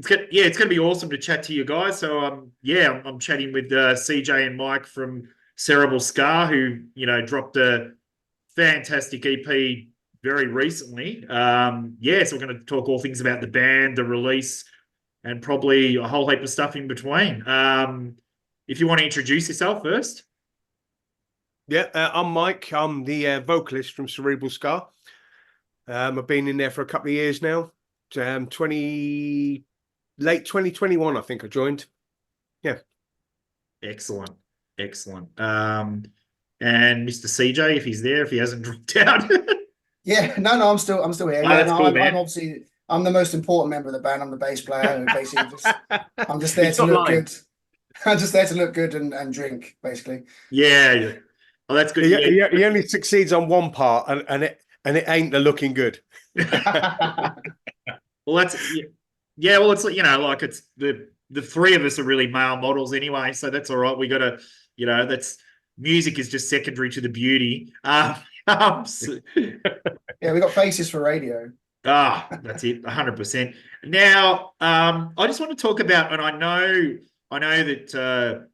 it's gonna be awesome to chat to you guys. So I'm chatting with CJ and Mike from Cerebral Scar, who dropped a fantastic EP very recently. So we're going to talk all things about the band, the release, and probably a whole heap of stuff in between. If you want to introduce yourself first. Yeah, I'm Mike. I'm the vocalist from Cerebral Scar. I've been in there for a couple of years now. 2021, I think I joined. Yeah. Excellent. Excellent. And Mr. CJ, if he's there, if he hasn't dropped out. Yeah, no, I'm still here. Oh, Yeah, that's no, cool, I'm man. obviously I'm the most important member of the band. I'm the bass player, and basically I'm just there He's to not look lying. good. I'm just there to look good and drink, basically. Yeah, yeah. Oh, that's good. He only succeeds on one part, and it ain't the looking good. Well, that's yeah. Well, it's like it's the three of us are really male models anyway, so that's all right. We got to, that's music is just secondary to the beauty. Yeah, we got faces for radio. That's it, 100%. Now, I just want to talk about, and I know that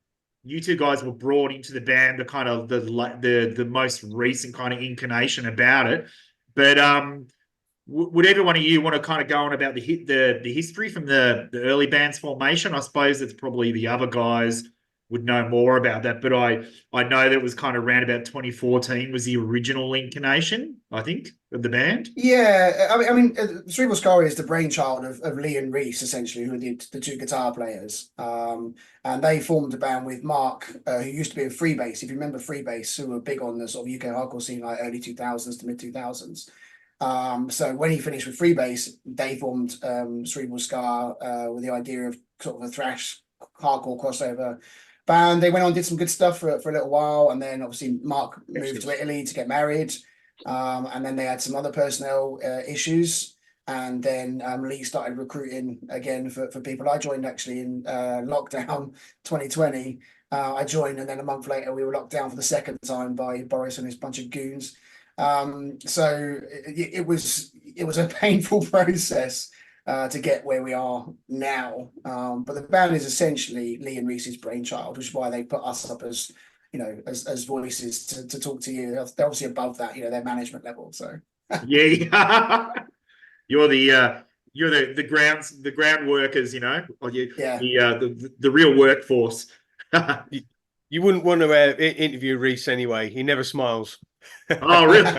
you two guys were brought into the band, the kind of the most recent kind of incarnation about it, but would either one of you want to kind of go on about the history from the early band's formation? I suppose it's probably the other guys would know more about that, but I know that it was kind of around about 2014 was the original incarnation, I think, of the band. Yeah, Cerebral Scar is the brainchild of Lee and Reese, essentially, who are the two guitar players. And they formed a band with Mark, who used to be in Freebase. If you remember Freebase, who were big on the sort of UK hardcore scene, like early 2000s to mid 2000s. So when he finished with Freebase, they formed Cerebral Scar with the idea of sort of a thrash hardcore crossover band. They went on, did some good stuff for a little while, and then obviously Mark moved to Italy to get married. And then they had some other personnel issues, and then Lee started recruiting again for people. I joined actually in lockdown 2020. I joined, and then a month later we were locked down for the second time by Boris and his bunch of goons. So it was a painful process to get where we are now. But the band is essentially Lee and Reese's brainchild, which is why they put us up as as voices to talk to you. They're obviously above that, their management level. So yeah, you're the ground workers, or the real workforce. You wouldn't want to interview Reese anyway. He never smiles. Oh, really?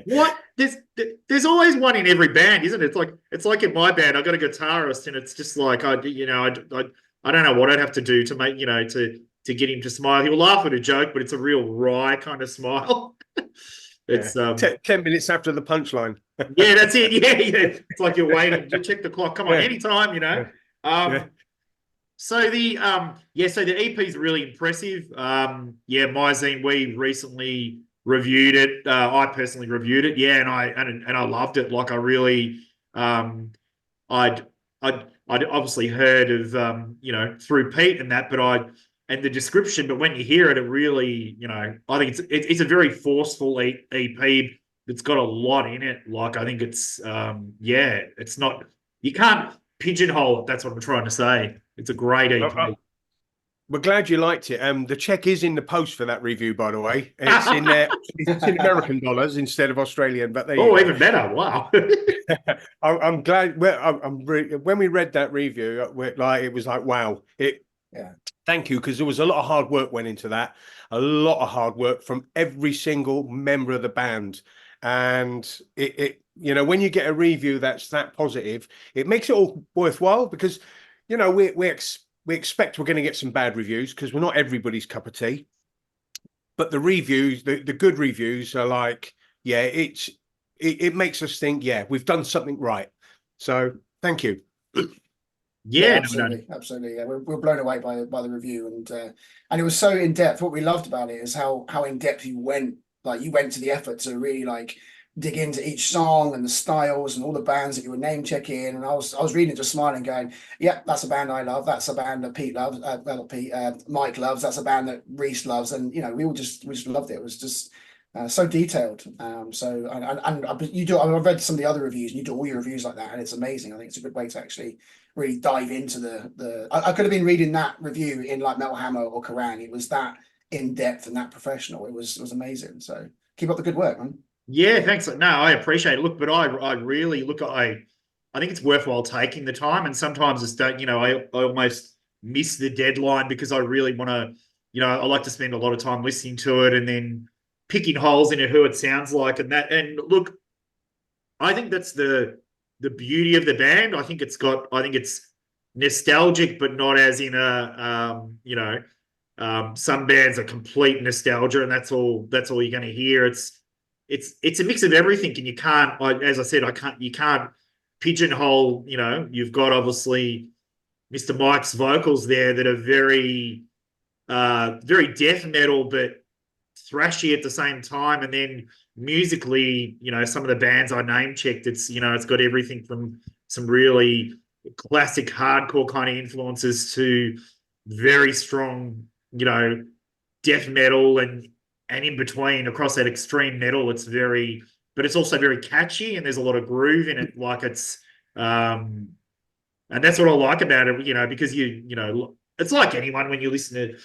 What? There's always one in every band, isn't it? It's like in my band, I got a guitarist, and it's just like I don't know what I'd have to do to make to get him to smile. He'll laugh at a joke, but it's a real wry kind of smile. It's 10 minutes after the punchline. Yeah, that's it. Yeah. It's like you're waiting. You check the clock. Come on, anytime. So the EP is really impressive. My zine, we recently reviewed it. I personally reviewed it. Yeah, and I loved it. Like I really, I'd obviously heard of through Pete and that, and the description. But when you hear it, it really, I think it's a very forceful EP that's got a lot in it. Like I think it's it's not, you can't pigeonhole it. That's what I'm trying to say. It's a great EP. We're glad you liked it. The check is in the post for that review, by the way. It's in it's in American dollars instead of Australian. But even better! Wow. I'm glad. When we read that review, it was like, wow. Thank you, because there was a lot of hard work went into that. A lot of hard work from every single member of the band, and when you get a review that's that positive, it makes it all worthwhile because we expect we're going to get some bad reviews because we're not everybody's cup of tea. But the reviews, the good reviews are like, it makes us think, we've done something right. So thank you. Yeah, absolutely. Yeah, we're blown away by the review, and it was so in depth. What we loved about it is how in depth you went. Like you went to the effort to really dig into each song and the styles and all the bands that you were name checking. And I was reading it, just smiling, going, "Yeah, that's a band I love. That's a band that Pete loves. Not Pete, Mike loves. That's a band that Reese loves." And we just loved it. It was just so detailed. So you do. I've read some of the other reviews, and you do all your reviews like that, and it's amazing. I think it's a good way to actually really dive into the. I could have been reading that review in like Metal Hammer or Kerrang. It was that in depth and that professional. It was amazing. So keep up the good work, man. Yeah, thanks. No, I appreciate it. Look, but I really look. I think it's worthwhile taking the time, and sometimes it's don't. I almost miss the deadline because I really want to. I like to spend a lot of time listening to it and then picking holes in it, who it sounds like, and that. And look, I think that's the beauty of the band. I think it's nostalgic, but not as in some bands are complete nostalgia, and that's all you're going to hear. It's a mix of everything, and you can't, as I said, you can't pigeonhole. You've got obviously Mr. Mike's vocals there that are very, very death metal, but thrashy at the same time. And then musically, some of the bands I name checked, it's got everything from some really classic hardcore kind of influences to very strong, death metal and in between across that extreme metal. But it's also very catchy and there's a lot of groove in it. Like and that's what I like about it, because it's like anyone when you listen to,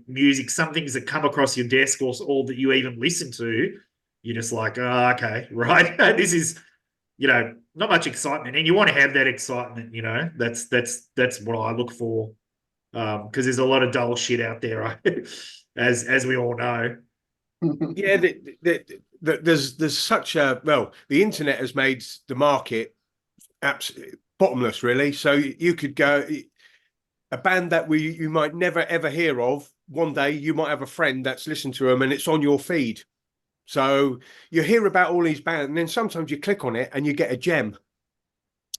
music, some things that come across your desk or that you even listen to, you're just like, oh, okay, right. This is, not much excitement, and you want to have that excitement, that's what I look for. Because there's a lot of dull shit out there, right? as we all know. Yeah, there's such a the internet has made the market absolutely bottomless, really. So you could go a band that you might never ever hear of. One day you might have a friend that's listened to them, and it's on your feed. So you hear about all these bands, and then sometimes you click on it and you get a gem.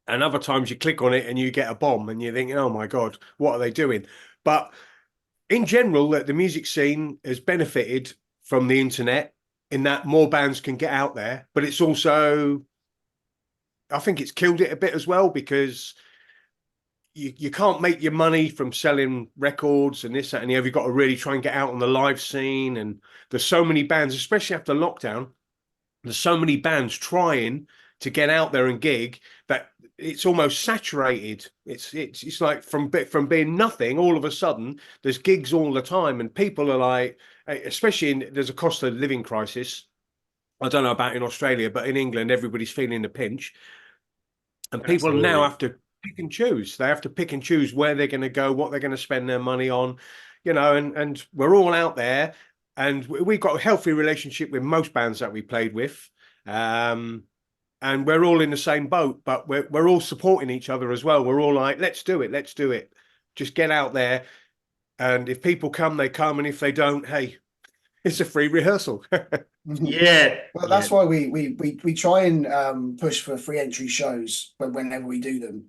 And other times you click on it and you get a bomb, and you're thinking, oh my God, what are they doing? But in general, the music scene has benefited from the internet in that more bands can get out there. But it's also, I think it's killed it a bit as well, because you can't make your money from selling records and this, that, and the other. You've got to really try and get out on the live scene. And there's so many bands, especially after lockdown, there's so many bands trying to get out there and gig that it's almost saturated. It's like from being nothing, all of a sudden there's gigs all the time, and people are like, especially there's a cost of living crisis. I don't know about in Australia, but in England everybody's feeling the pinch, and people Absolutely. now have to pick and choose. They have to pick and choose where they're going to go, what they're going to spend their money on, and we're all out there, and we've got a healthy relationship with most bands that we played with. And we're all in the same boat, but we're all supporting each other as well. We're all like, let's do it. Just get out there. And if people come, they come. And if they don't, hey, it's a free rehearsal. Yeah. Well, that's why we try and push for free entry shows whenever we do them.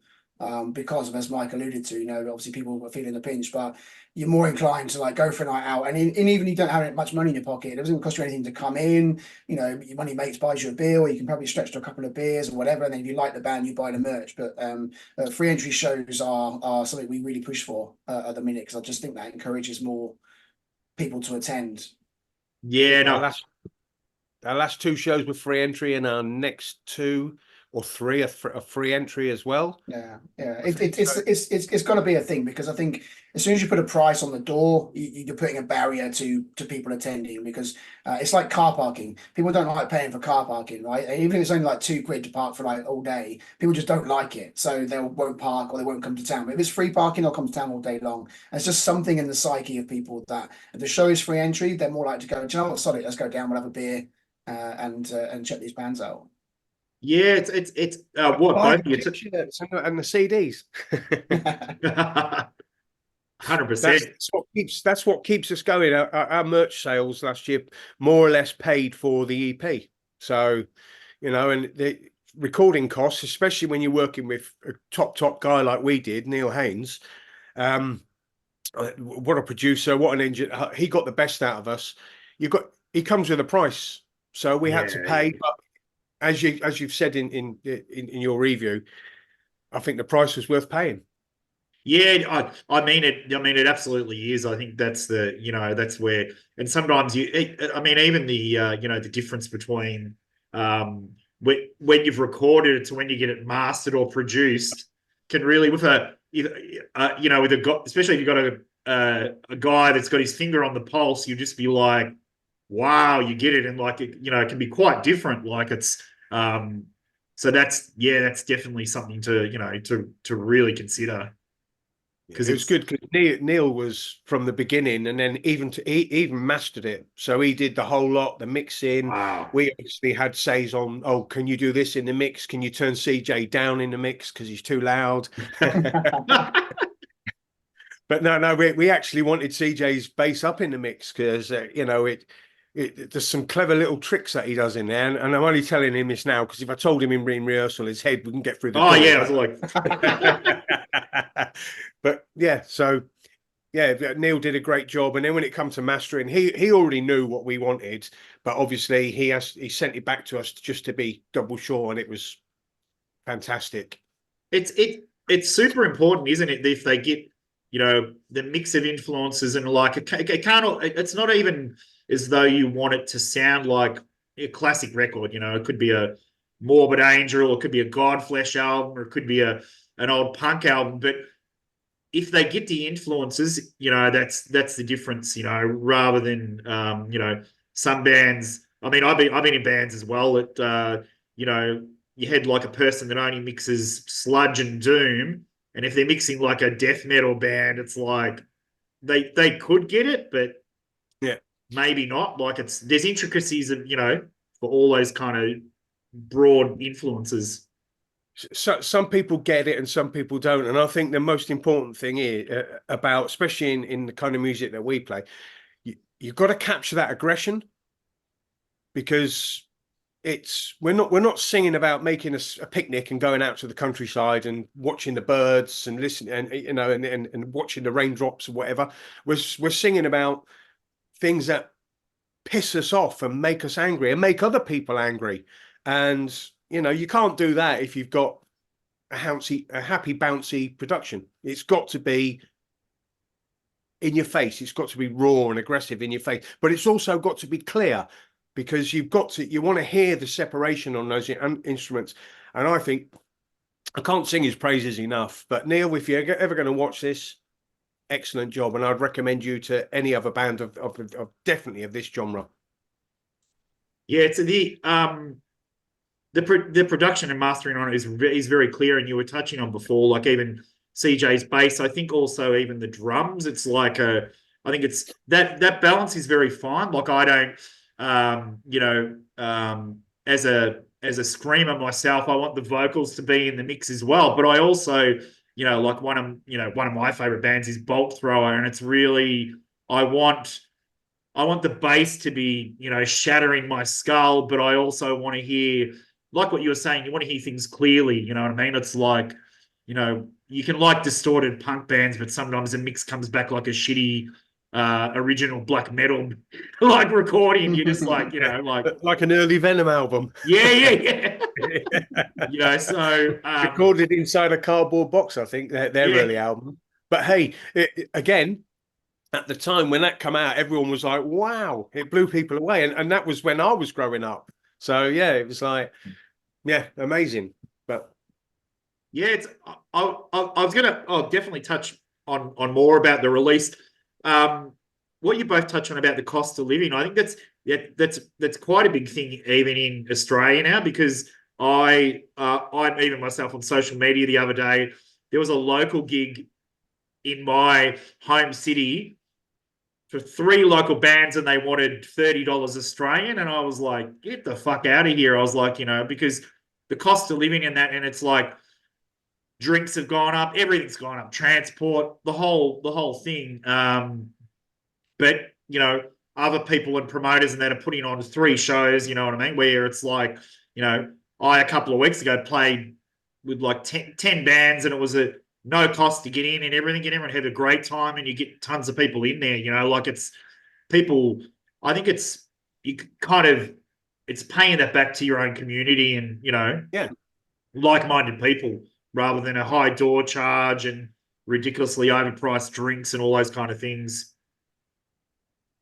Because of, as Mike alluded to, obviously people are feeling the pinch, but you're more inclined to like go for a night out, and even you don't have much money in your pocket, it doesn't cost you anything to come in. One of your mates buys you a beer, or you can probably stretch to a couple of beers or whatever, and then if you like the band, you buy the merch. But free entry shows are something we really push for at the minute, because I just think that encourages more people to attend. Yeah, no. Our last two shows were free entry, and our next two or three are free entry as well. Yeah. It's got to be a thing, because I think as soon as you put a price on the door, you're putting a barrier to people attending, because it's like car parking. People don't like paying for car parking, right? And even if it's only like £2 to park for like all day, people just don't like it, so they won't park or they won't come to town. But if it's free parking, they'll come to town all day long. And it's just something in the psyche of people that if the show is free entry, they're more likely to go, do you know what, sorry, let's go down, we'll have a beer and check these bands out. Yeah, it's what both of you took. And the CDs. 100%. That's what keeps us going. Our merch sales last year more or less paid for the EP. So, and the recording costs, especially when you're working with a top guy like we did, Neil Haynes. What a producer! What an engineer! He got the best out of us. He comes with a price, so we had to pay. But as you've said in your review, I think the price was worth paying. Yeah, I mean it. I mean it absolutely is. I think that's that's where, and sometimes I mean, even the the difference between when you've recorded it to when you get it mastered or produced can really, with with a guy, especially if you've got a guy that's got his finger on the pulse, you just be like, wow, you get it, and like it can be quite different. Like it's so that's definitely something to to really consider. Because It was it's good because Neil was from the beginning, and then he even mastered it. So he did the whole lot, the mixing. wow. We obviously had says on, oh, can you do this in the mix? Can you turn CJ down in the mix because he's too loud? But no, we actually wanted CJ's bass up in the mix because there's some clever little tricks that he does in there, and I'm only telling him this now because if I told him in rehearsal, his head wouldn't get through the Oh door. yeah, I was like, But yeah, so yeah, Neil did a great job, and then when it comes to mastering, he already knew what we wanted, but obviously he sent it back to us just to be double sure, and it was fantastic. it's super important, isn't it? If they get the mix of influences, and like it can't. It's not even as though you want it to sound like a classic record. It could be a Morbid Angel, or it could be a Godflesh album, or it could be an old punk album, but if they get the influences, that's the difference, rather than some bands. I mean, I've been in bands as well that you had like a person that only mixes sludge and doom, and if they're mixing like a death metal band, it's like they could get it, but Yeah. maybe not. Like there's intricacies of for all those kind of broad influences. So some people get it and some people don't, and I think the most important thing is about, especially in the kind of music that we play, you've got to capture that aggression, because we're not singing about making a picnic and going out to the countryside and watching the birds and listening and watching the raindrops or whatever. We're singing about things that piss us off and make us angry and make other people angry, and you can't do that if you've got a happy bouncy production. It's got to be in your face. It's got to be raw and aggressive in your face, but it's also got to be clear, because you want to hear the separation on those instruments. And I think I can't sing his praises enough. But Neil, if you're ever going to watch this, excellent job, and I'd recommend you to any other band of definitely of this genre. Yeah, it's the production and mastering on it is very clear, and you were touching on before, like even CJ's bass. I think also even the drums. It's like I think it's that balance is very fine. Like I don't, as a screamer myself, I want the vocals to be in the mix as well. But I also, like one of my favorite bands is Bolt Thrower, and it's really I want the bass to be, shattering my skull, but I also want to hear, like what you were saying, you want to hear things clearly. You know what I mean? It's like, you can like distorted punk bands, but sometimes the mix comes back like a shitty original black metal like recording. You're just like, like an early Venom album. Yeah. So recorded inside a cardboard box, I think, their early album. But hey, again, at the time when that came out, everyone was like, wow, it blew people away. And that was when I was growing up. So yeah, it was like, yeah, amazing. But yeah, I was gonna definitely touch on more about the release. What you both touched on about the cost of living, I think that's quite a big thing even in Australia now, because I'm even myself on social media the other day, there was a local gig in my home city for 3 local bands, and they wanted $30 Australian, and I was like, get the fuck out of here. I was like, because the cost of living in that, and it's like drinks have gone up, everything's gone up, transport, the whole thing. But other people and promoters and that are putting on 3 shows, you know what I mean, where it's like, I a couple of weeks ago played with like 10 bands, and it was a no cost to get in and everything, and everyone had a great time, and you get tons of people in there, like it's people. I think it's paying that back to your own community, and yeah, like-minded people, rather than a high door charge. And ridiculously overpriced drinks and all those kind of things.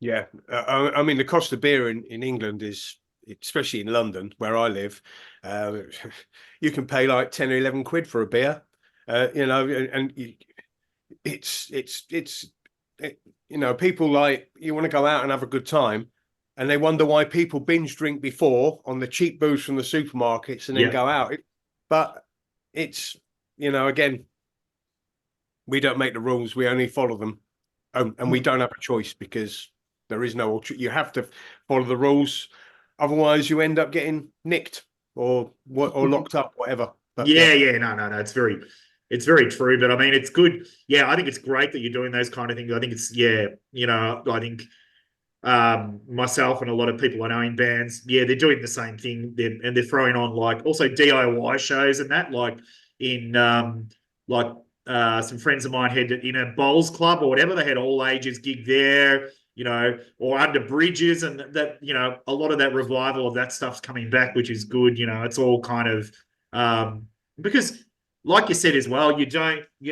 Yeah, I mean the cost of beer in England is, especially in London where I live, uh, you can pay like 10 or 11 quid for a beer, you know, and it's you know, people like, you want to go out and have a good time, and they wonder why people binge drink before on the cheap booze from the supermarkets and then Yeah. go out. But it's, you know, again, we don't make the rules, we only follow them. And we don't have a choice because there is no, you have to follow the rules. Otherwise, you end up getting nicked or locked up, whatever. But Yeah, no. It's very true. But I mean, it's good. Yeah, I think it's great that you're doing those kind of things. I think it's, yeah, you know, I think myself and a lot of people I know in bands, yeah, they're doing the same thing. They're throwing on like also DIY shows and that, like in like some friends of mine had in a bowls club or whatever, they had all ages gig there, you know, or under bridges, and that, you know, a lot of that revival of that stuff's coming back, which is good. You know, it's all kind of because like you said as well, you're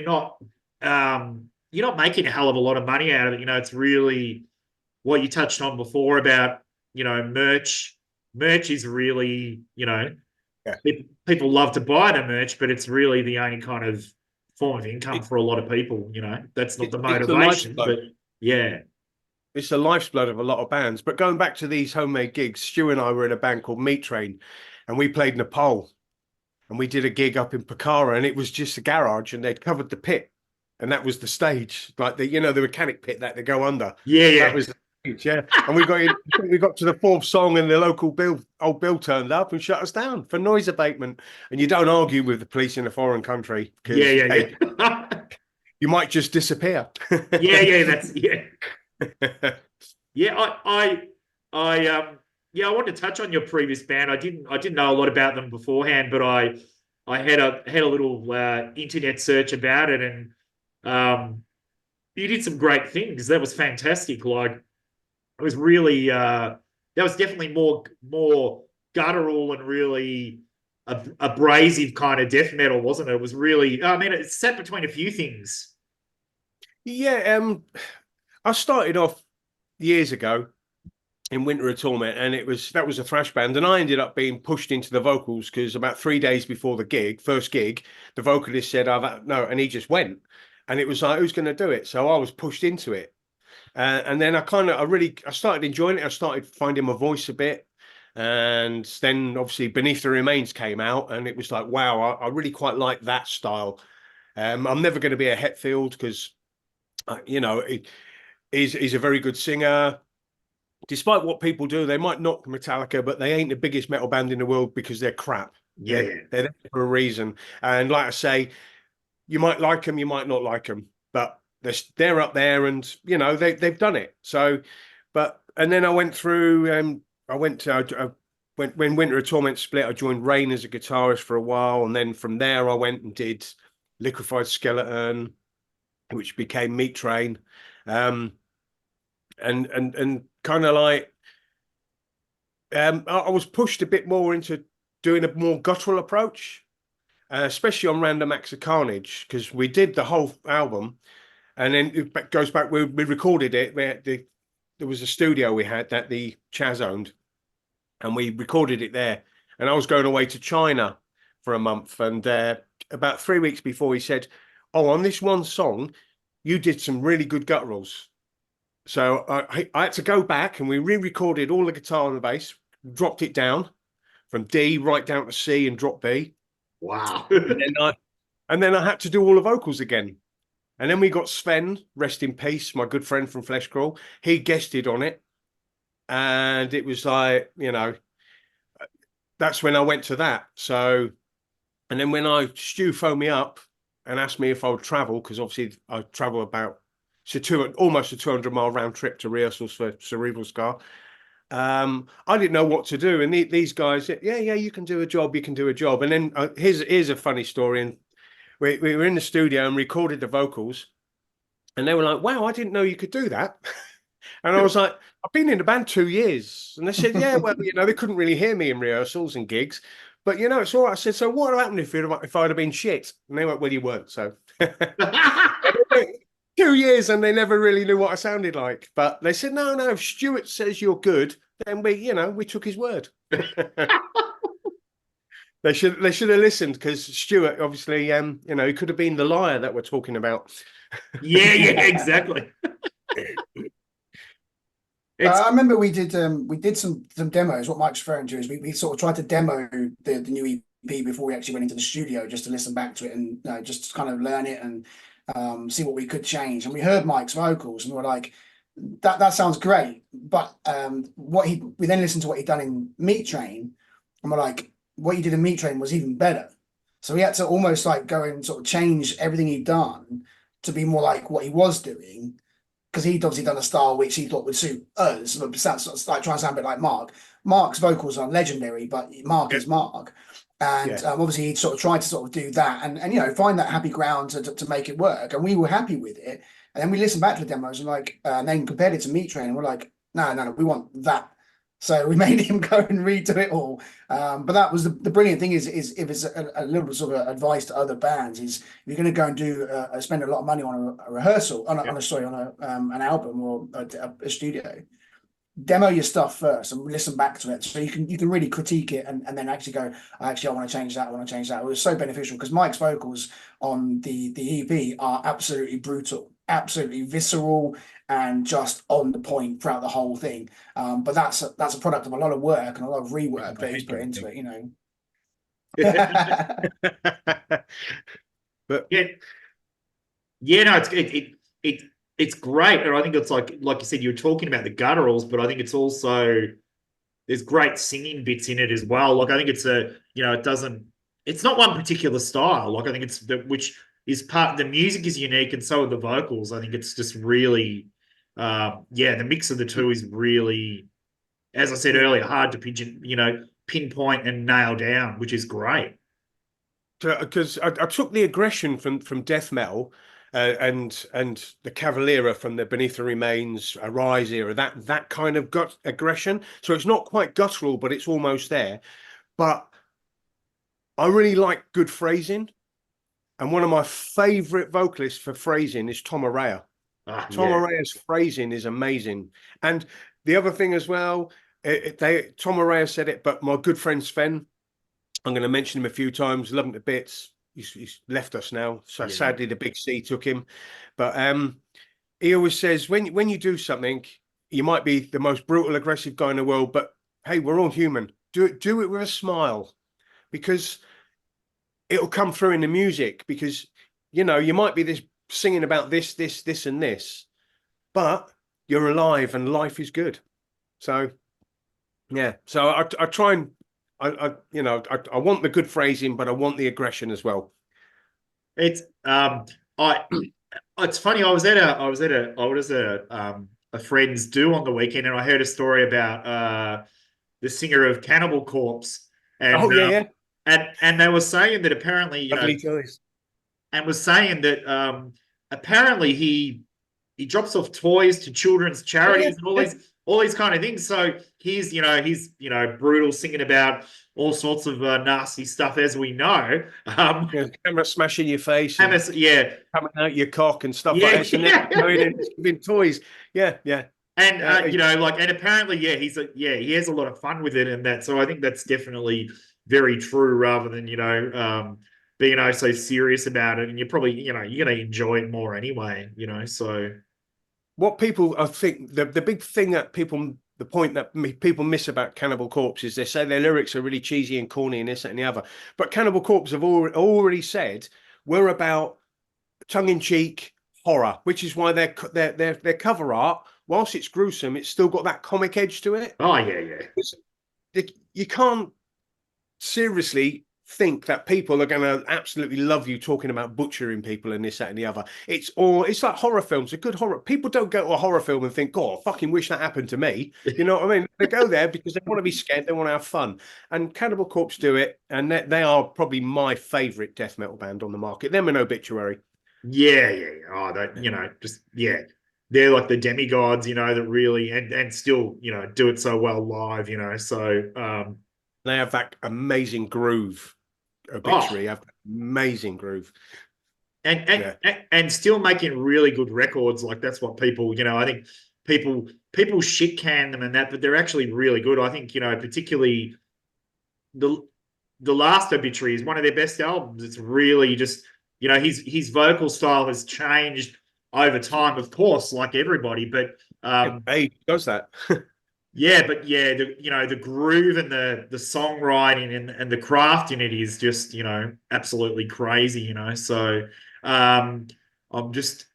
not making a hell of a lot of money out of it. You know, it's really what you touched on before about, you know, merch. Merch is really, you know, yeah, people love to buy the merch, but it's really the only kind of form of income it, for a lot of people. You know, that's not the it's the motivation, lifeblood. but yeah. It's the lifeblood of a lot of bands. But going back to these homemade gigs, Stu and I were in a band called Meat Train, and we played Nepal, and we did a gig up in Pokhara, and it was just a garage, and they'd covered the pit, and that was the stage, like the, you know, the mechanic pit that they go under. That Yeah. was the stage, yeah. And we got in, we got to the fourth song, and the local old Bill turned up and shut us down for noise abatement. And you don't argue with the police in a foreign country because Yeah. you might just disappear. That's yeah. Yeah, yeah, I wanted to touch on your previous band. I didn't know a lot about them beforehand, but I had a little internet search about it, and you did some great things. That was fantastic. Like it was really that was definitely more guttural and really abrasive kind of death metal, wasn't it? It was really, I mean, it sat between a few things. Yeah, I started off years ago in Winter of Torment, and that was a thrash band, and I ended up being pushed into the vocals because about 3 days before the first gig, the vocalist said, "Oh, no," and he just went, and it was like, who's going to do it? So I was pushed into it, and then I started enjoying it. I started finding my voice a bit, and then obviously Beneath the Remains came out, and it was like, wow, I really quite like that style. I'm never going to be a Hetfield because, you know, he's a very good singer. Despite what people do, they might knock Metallica, but they ain't the biggest metal band in the world because they're crap. Yeah. They're there for a reason. And like I say, you might like them, you might not like them, but they're up there, and you know they've done it. So, and then I went through. I went to when Winter of Torment split. I joined Rain as a guitarist for a while, and then from there I went and did Liquefied Skeleton, which became Meat Train. And kind of like I was pushed a bit more into doing a more guttural approach, especially on Random Acts of Carnage, because we did the whole album, and then it goes back. We recorded it. There was a studio we had that the Chaz owned, and we recorded it there. And I was going away to China for a month, and about 3 weeks before, he said, "Oh, on this one song, you did some really good gutturals." So I had to go back, and we re-recorded all the guitar and the bass, dropped it down from D right down to C and drop B. Wow. And then I had to do all the vocals again. And then we got Sven, rest in peace, my good friend from Flesh Crawl. He guested on it. And it was like, you know, that's when I went to that. So, and then when Stu phoned me up and asked me if I would travel, because obviously I travel about almost a 200-mile round trip to rehearsals for Cerebral Scar. I didn't know what to do, and these guys said, "Yeah, you can do a job. You can do a job." And then here's a funny story. And we were in the studio and recorded the vocals, and they were like, "Wow, I didn't know you could do that." And I was like, "I've been in the band 2 years," and they said, "Yeah, well, you know, they couldn't really hear me in rehearsals and gigs." but you know, it's all right. I said, so what happened if I'd have been shit? And they went, well, you weren't. So 2 years and they never really knew what I sounded like. But they said, no, if Stuart says you're good, then we took his word. They should have listened because Stuart, obviously, he could have been the liar that we're talking about. Yeah, exactly. I remember we did some demos. What Mike's referring to is we sort of tried to demo the new EP before we actually went into the studio just to listen back to it and just to kind of learn it and see what we could change. And we heard Mike's vocals and we were like, that sounds great. But we then listened to what he'd done in Meat Train and we're like, what he did in Meat Train was even better. So we had to almost like go and sort of change everything he'd done to be more like what he was doing, because he'd obviously done a style which he thought would suit us. But sounds like trying to sound a bit like Mark. Mark's vocals are legendary, but Mark is Mark. And obviously he'd sort of tried to sort of do that and find that happy ground to make it work. And we were happy with it. And then we listened back to the demos and then compared it to Meat Train and we're like, no, we want that. So we made him go and redo it all. But that was the brilliant thing is if it's a little bit sort of advice to other bands is if you're going to go and do spend a lot of money on a rehearsal on an album or a studio, demo your stuff first and listen back to it so you can really critique it and then actually go, I want to change that. It was so beneficial because Mike's vocals on the EP are absolutely brutal, absolutely visceral and just on the point throughout the whole thing. But that's a product of a lot of work and a lot of rework that he's put into it, But no, it's great, and I think it's like you said, you were talking about the gutturals, but I think it's also there's great singing bits in it as well. Like I think it's it's not one particular style. Like I think it's which is the music is unique, and so are the vocals. I think it's just really, the mix of the two is really, as I said earlier, hard to pinpoint and nail down, which is great. Because I took the aggression from death metal and the Cavalera from the Beneath the Remains, Arise era, that kind of gut aggression. So it's not quite guttural, but it's almost there. But I really like good phrasing. And one of my favorite vocalists for phrasing is Tom Araya. Tom Araya's phrasing is amazing. And the other thing as well, Tom Araya said it, but my good friend Sven, I'm going to mention him a few times, love him to bits. He's left us now. So sadly, the big C took him. But he always says, when you do something, you might be the most brutal, aggressive guy in the world, but hey, we're all human. Do it with a smile, because it'll come through in the music. Because you might be singing about this, and this, but you're alive and life is good. So yeah. So I try and I want the good phrasing, but I want the aggression as well. It's it's funny. I was at a friend's do on the weekend, and I heard a story about the singer of Cannibal Corpse, and and they were saying that apparently and was saying that apparently he drops off toys to children's charities and all these kind of things. So he's brutal, singing about all sorts of nasty stuff, as we know. Camera smashing your face, coming out your cock and stuff like that. And then going in giving toys. And and apparently, he has a lot of fun with it and that. So I think that's definitely very true, rather than being so serious about it. And you're probably you're going to enjoy it more anyway. So what people, I think the big thing that people miss about Cannibal Corpse is they say their lyrics are really cheesy and corny and this, that, and the other. But Cannibal Corpse have already said we're about tongue-in-cheek horror, which is why their cover art, whilst it's gruesome, it's still got that comic edge to it. Oh yeah. You can't seriously think that people are going to absolutely love you talking about butchering people and this, that, and the other. It's like horror films. A good horror, people don't go to a horror film and think, God, I fucking wish that happened to me. You know what I mean? They go there because they want to be scared, they want to have fun. And Cannibal Corpse do it, and they are probably my favorite death metal band on the market. Them and Obituary. Yeah. Oh, they're like the demigods, that really and still, do it so well live, So They have that amazing groove. Obituary have amazing groove. And still making really good records. Like that's what people, I think people shit can them and that, but they're actually really good. I think, particularly the last Obituary is one of their best albums. It's really just, his vocal style has changed over time, of course, like everybody, but Age does that. the groove and the songwriting and the craft in it is just, absolutely crazy, So I'm just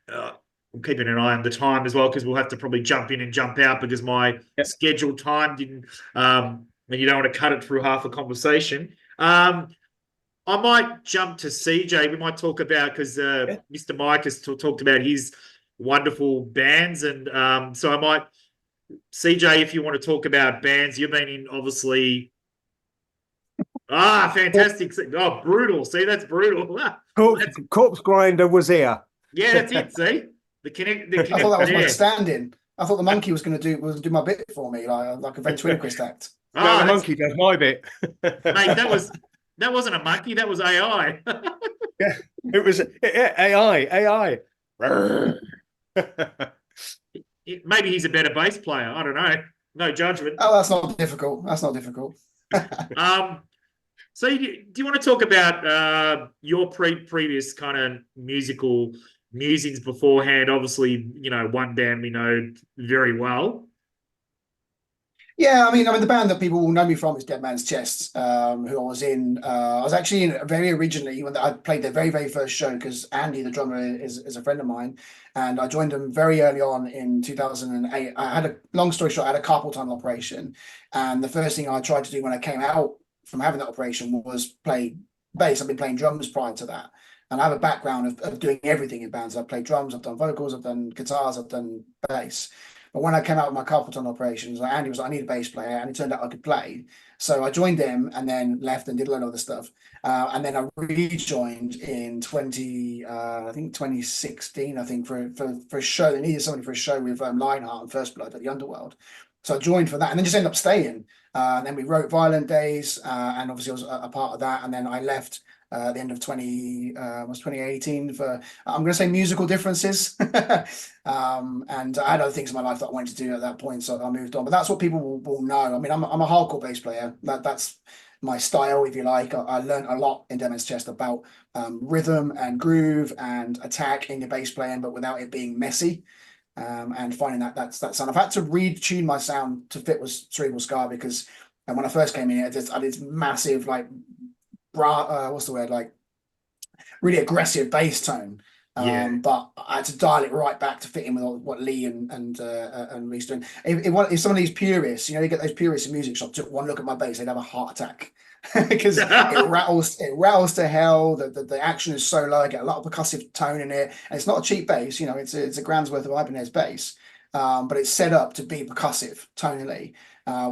I'm keeping an eye on the time as well, because we'll have to probably jump in and jump out because my scheduled time didn't and you don't want to cut it through half a conversation. I might jump to CJ. We might talk about, because Mr. Mike has talked about his wonderful bands, and so I might, CJ, if you want to talk about bands, you've been in, obviously. Fantastic. Oh, brutal. See, that's brutal. Corpse Grinder was here. Yeah, that's it. See, the connect. I thought that was my stand-in. I thought the monkey was going to do my bit for me, like a ventriloquist act. No, the monkey does my bit. Mate, that wasn't a monkey. That was AI. Yeah, it was AI. Maybe he's a better bass player. I don't know. No judgment. Oh, that's not difficult. That's not difficult. So do you want to talk about your previous kind of musical musings beforehand? Obviously, one band we know very well. Yeah, I mean, the band that people will know me from is Dead Man's Chest, who I was in. I was actually in very originally when I played their very, very first show, because Andy, the drummer, is a friend of mine, and I joined them very early on in 2008. I had long story short, I had a carpal tunnel operation, and the first thing I tried to do when I came out from having that operation was play bass. I've been playing drums prior to that, and I have a background of doing everything in bands. I've played drums, I've done vocals, I've done guitars, I've done bass. But when I came out with my carpal tunnel operations, Andy was like, I need a bass player, and it turned out I could play. So I joined them and then left and did a lot of other stuff. And then I rejoined in 2016, I think, for a show. They needed somebody for a show with Lionheart and First Blood at the Underworld. So I joined for that, and then just ended up staying. And then we wrote Violent Days, and obviously I was a part of that. And then I left at the end of 2018 for, I'm going to say, musical differences. And I had other things in my life that I wanted to do at that point, so I moved on. But that's what people will know. I mean, I'm a hardcore bass player. That's my style, if you like. I learned a lot in Demon's Chest about rhythm and groove and attack in your bass playing, but without it being messy. And finding that sound. I've had to retune my sound to fit with Cerebral Scar, because when I first came in, I did this massive, like, what's the word, like, really aggressive bass tone. But I had to dial it right back to fit in with what Lee and Lee's doing. If some of these purists, you get those purists in music shops, took one look at my bass, they'd have a heart attack. Because it rattles to hell. The action is so low. I get a lot of percussive tone in it, and it's not a cheap bass. It's a grand's worth of Ibanez bass, but it's set up to be percussive tonally,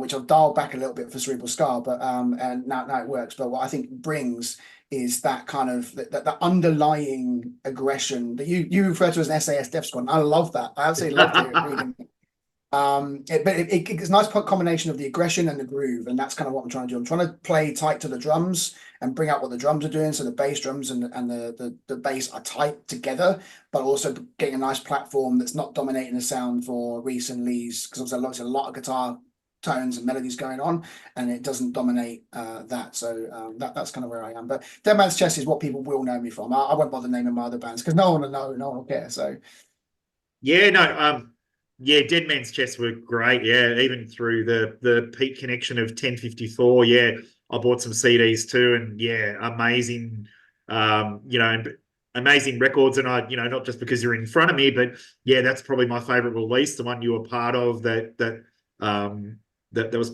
which I've dialed back a little bit for Cerebral Scar, but and now it works. But what I think brings is that kind of that underlying aggression that you refer to as an SAS Death Squad. And I love that. I absolutely love reading. It's a nice combination of the aggression and the groove, and that's kind of what I'm trying to do. I'm trying to play tight to the drums and bring out what the drums are doing, so the bass drums and the bass are tight together, but also getting a nice platform that's not dominating the sound for Reese and Lee's, because there's a lot of guitar tones and melodies going on, and it doesn't dominate that. So that's kind of where I am. But Dead Man's Chest is what people will know me from. I won't bother naming my other bands because no one will know, no one will care. So Dead Man's Chest were great. Yeah, even through the peak connection of 1054. Yeah, I bought some CDs too, and amazing. Amazing records, and I, not just because you're in front of me, but that's probably my favorite release, the one you were part of. That was I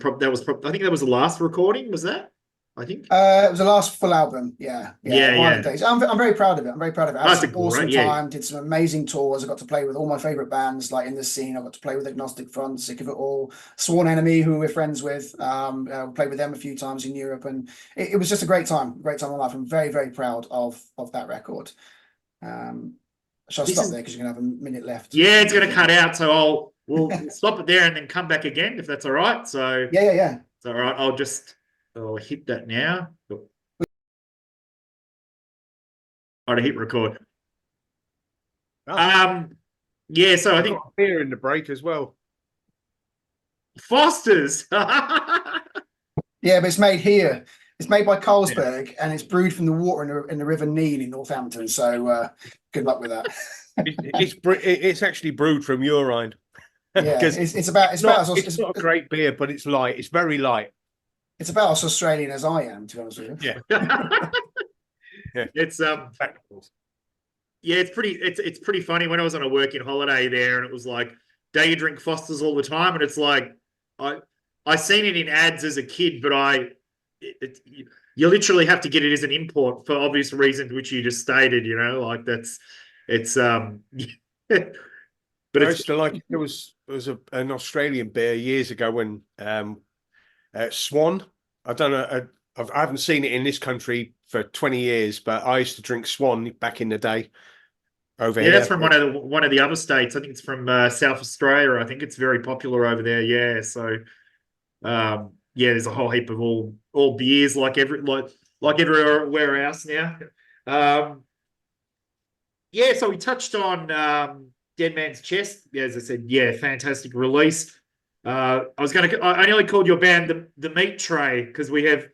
think that was the last recording. Was that? I think it was the last full album. Yeah. Days. I'm very proud of it. I had some awesome time. Did some amazing tours. I got to play with all my favorite bands, like in the scene. I got to play with Agnostic Front, Sick of It All, Sworn Enemy, who we're friends with. Played with them a few times in Europe, and it was just a great time. Great time of my life. I'm very, very proud of that record. Shall I stop there because you're gonna have a minute left? Yeah, it's gonna cut out, so we'll stop it there and then come back again if that's all right. So yeah. It's all right. I'll just I'll hit that now. I'd hit record. Oh, Yeah, so I think got a beer in the break as well. Foster's. Yeah, but it's made here. It's made by Carlsberg, and it's brewed from the water in the River Nene in Northampton. So good luck with that. It's actually brewed from urine. Yeah, Because it's about it's not a great beer, but it's light. It's very light. it's about as Australian as I am, to be honest with you. Yeah. It's yeah, it's pretty funny. When I was on a working holiday there, and it was like, do you drink Foster's all the time? And it's like, I seen it in ads as a kid, but you literally have to get it as an import for obvious reasons, which you just stated. You know, like it's but I it's used to like there was an Australian beer years ago when Swan. I don't know. I haven't seen it in this country for 20 years, but I used to drink Swan back in the day over yeah, here. that's from one of the other states. I think it's from South Australia. I think it's very popular over there. Yeah, so yeah, there's a whole heap of all beers like everywhere else now. Yeah, so we touched on Dead Man's Chest. Yeah, as I said, yeah, fantastic release. I nearly called your band the Meat Tray because we have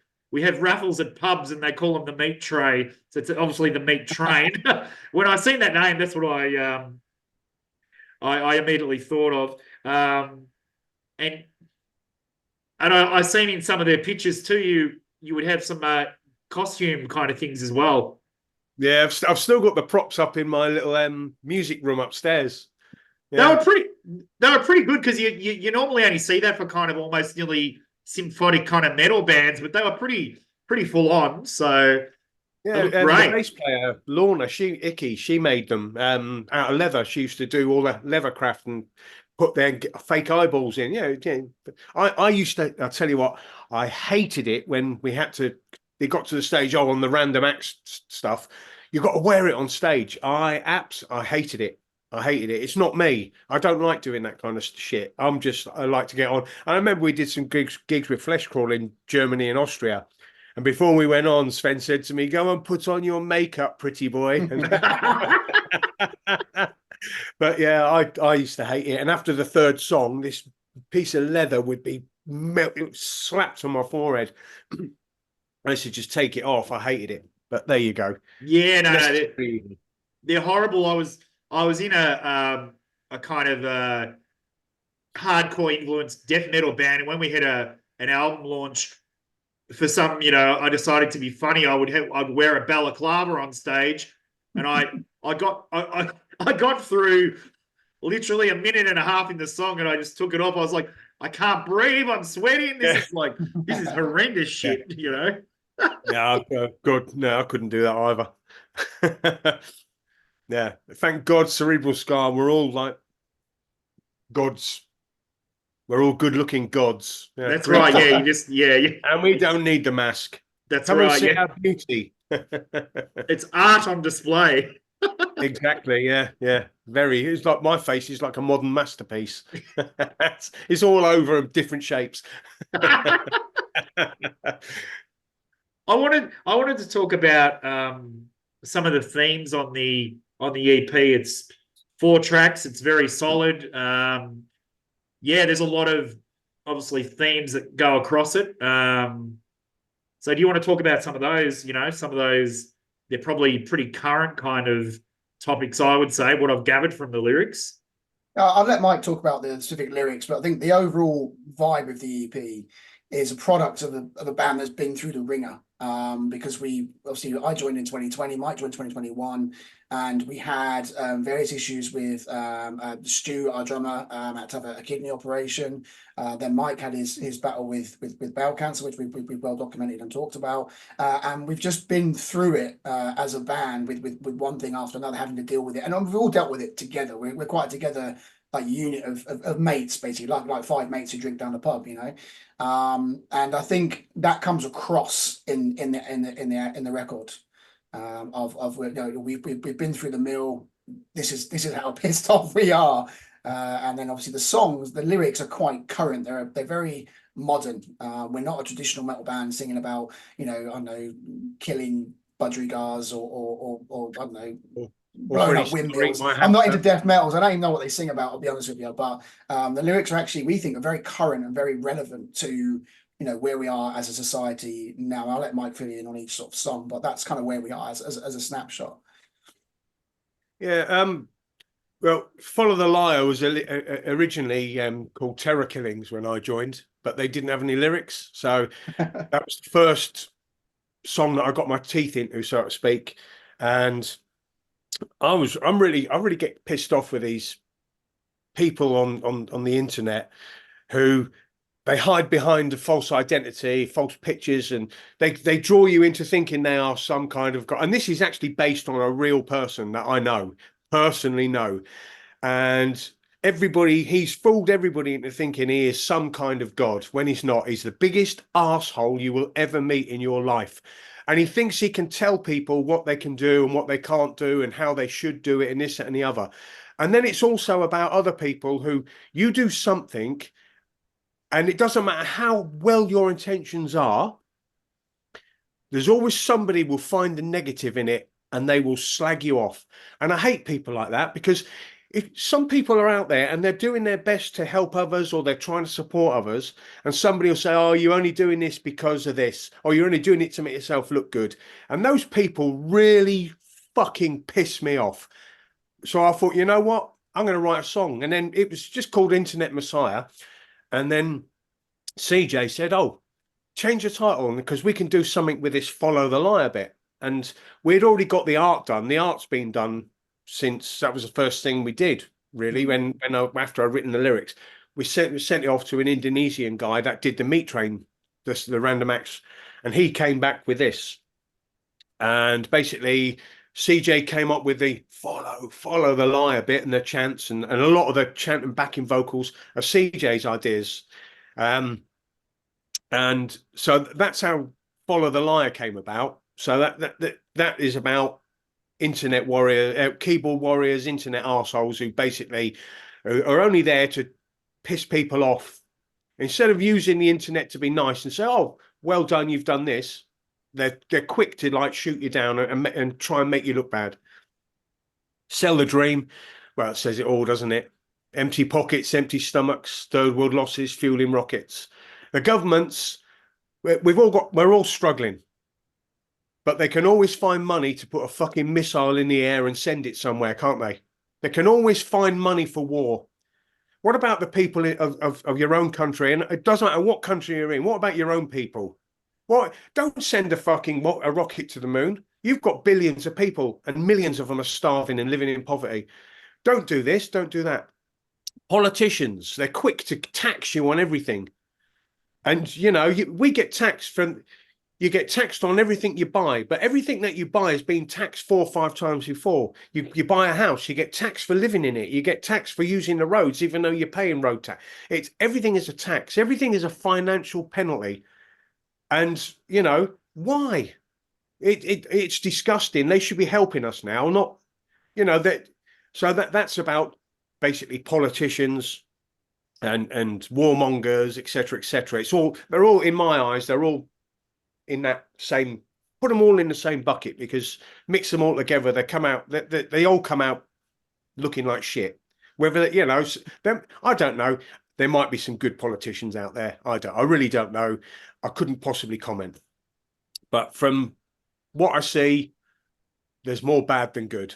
raffles at pubs and they call them the Meat Tray. So it's obviously the Meat Train. When I seen that name, that's what I immediately thought of. And I seen in some of their pictures too, you would have some costume kind of things as well. Yeah, I've still got the props up in my little music room upstairs. They Yeah. were pretty good because you normally only see that for kind of almost nearly symphonic kind of metal bands, but they were pretty full on. So Yeah, they look the great. bass player Lorna, she made them out of leather. She used to do all the leather craft and put their fake eyeballs in. Yeah, yeah. I used to. I'll tell you what, I hated it when we had to. It got to the stage on the random acts stuff. You got to wear it on stage. I hated it. I hated it. It's not me. I don't like doing that kind of shit. I like to get on. I remember we did some gigs with Flesh Crawl in Germany and Austria. And before we went on, Sven said to me, "Go and put on your makeup, pretty boy." But yeah, I used to hate it. And after the third song, this piece of leather would be slapped on my forehead. I used to just take it off. I hated it. But there you go. Yeah, no, they're horrible. I was in a kind of hardcore influenced death metal band, and when we had an album launch for some, I decided to be funny. I'd wear a balaclava on stage, and I got through literally a minute and a half in the song, and I just took it off. I was like, I can't breathe. I'm sweating. This is horrendous shit. Yeah. Yeah, God, no, I couldn't do that either. Yeah, thank God, Cerebral Scar. We're all like gods. We're all good-looking gods. Yeah, that's right. Yeah, and we don't need the mask. That's Come right. and see Yeah, our beauty. it's art on display. Exactly. Yeah, yeah. Very. It's like my face is like a modern masterpiece. It's all over different shapes. I wanted to talk about some of the themes on the EP. It's 4 tracks. It's very solid. Yeah, there's a lot of obviously themes that go across it. So do you want to talk about some of those? Some of those, they're probably pretty current kind of topics, I would say, what I've gathered from the lyrics. I'll let Mike talk about the specific lyrics, but I think the overall vibe of the EP is a product of a band that's been through the ringer. Because I joined in 2020, Mike joined 2021, and we had various issues with Stu, our drummer, had to have a kidney operation. Then Mike had his battle with bowel cancer, which we've well documented and talked about. And we've just been through it as a band with one thing after another, having to deal with it. And we've all dealt with it together. We're quite together, like unit of mates, basically, like 5 mates who drink down the pub, and I think that comes across in the record we've been through the mill. This is how pissed off we are, And then obviously the songs, the lyrics are quite current. They're very modern. We're not a traditional metal band singing about, I don't know, killing budgerigars or I don't know, or blowing up windmills. I'm not into death metals. I don't even know what they sing about, I'll be honest with you. But the lyrics are actually, we think, are very current and very relevant to where we are as a society now. I'll let Mike fill you in on each sort of song, but that's kind of where we are as a snapshot. Yeah. Well, Follow the Liar was originally called Terror Killings when I joined, but they didn't have any lyrics. So that was the first song that I got my teeth into, so to speak. And I really get pissed off with these people on the internet who they hide behind a false identity, false pictures, and they draw you into thinking they are some kind of god. And this is actually based on a real person that I personally know. And he's fooled everybody into thinking he is some kind of god when he's not. He's the biggest arsehole you will ever meet in your life. And he thinks he can tell people what they can do and what they can't do and how they should do it and this, that, and the other. And then it's also about other people who you do something and it doesn't matter how well your intentions are, there's always somebody will find the negative in it and they will slag you off. And I hate people like that because if some people are out there and they're doing their best to help others or they're trying to support others, and somebody will say, oh, you're only doing this because of this, or you're only doing it to make yourself look good. And those people really fucking piss me off. So I thought, you know what? I'm going to write a song. And then it was just called Internet Messiah. And then CJ said, oh, change the title because we can do something with this Follow the Liar bit. And we'd already got the art done. The art's been done since that was the first thing we did, really, after I'd written the lyrics. We sent it off to an Indonesian guy that did the Meat Train, the random acts, and he came back with this. And basically, CJ came up with the follow the liar bit and the chants, and a lot of the chant and backing vocals are CJ's ideas. And so that's how Follow the Liar came about. So that is about internet warrior, keyboard warriors, internet arseholes who basically are only there to piss people off. Instead of using the internet to be nice and say, oh, well done, you've done this, they're quick to like shoot you down and try and make you look bad. Sell the dream. Well, it says it all, doesn't it? Empty pockets, empty stomachs, third world losses, fueling rockets. The governments, we're all struggling. But they can always find money to put a fucking missile in the air and send it somewhere, can't they? They can always find money for war. What about the people of your own country? And it doesn't matter what country you're in. What about your own people? What? Don't send a rocket to the moon. You've got billions of people and millions of them are starving and living in poverty. Don't do this. Don't do that. Politicians, they're quick to tax you on everything. And, we get taxed from... You get taxed on everything you buy, but everything that you buy has been taxed 4 or 5 times before. You buy a house, you get taxed for living in it. You get taxed for using the roads, even though you're paying road tax. Everything is a tax. Everything is a financial penalty. And, why? It's disgusting. They should be helping us now, not, that. So that's about basically politicians and warmongers, etc., etc. They're all, in my eyes, they're all in that same, put them all in the same bucket because mix them all together, they all come out looking like shit. Whether, I don't know. There might be some good politicians out there. I really don't know. I couldn't possibly comment. But from what I see, there's more bad than good.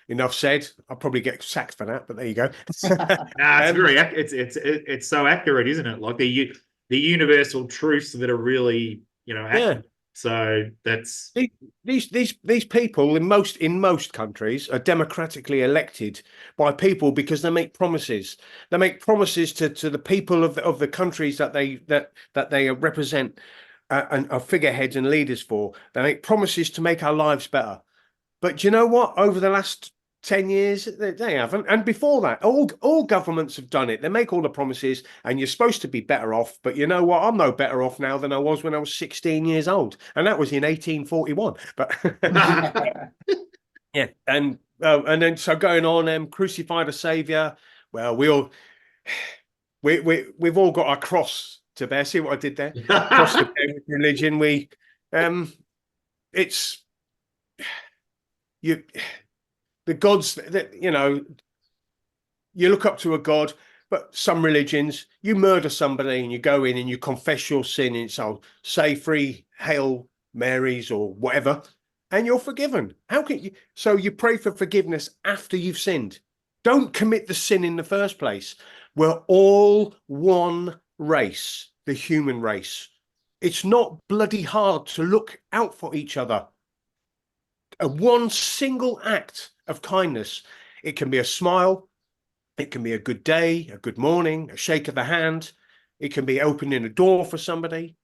Enough said. I'll probably get sacked for that, but there you go. It's so accurate, isn't it? Like the universal truths that are really, accurate. So that's these people in most countries are democratically elected by people because they make promises. They make promises to the people of the countries that they represent and are figureheads and leaders for. They make promises to make our lives better. But you know what? Over the last 10 years, they haven't. And before that, all governments have done it. They make all the promises and you're supposed to be better off. But you know what? I'm no better off now than I was when I was 16 years old. And that was in 1841. But yeah. And and then so going on, crucified a savior. Well, we've all got our cross to bear. See what I did there? Cross to bear with religion. It's you, the gods that you look up to a god, but some religions, you murder somebody and you go in and you confess your sin and it's, oh, say 3 Hail Marys or whatever, and you're forgiven. How can you? So you pray for forgiveness after you've sinned. Don't commit the sin in the first place. We're all one race, the human race. It's not bloody hard to look out for each other. One single act of kindness. It can be a smile. It can be a good day, a good morning, a shake of the hand. It can be opening a door for somebody.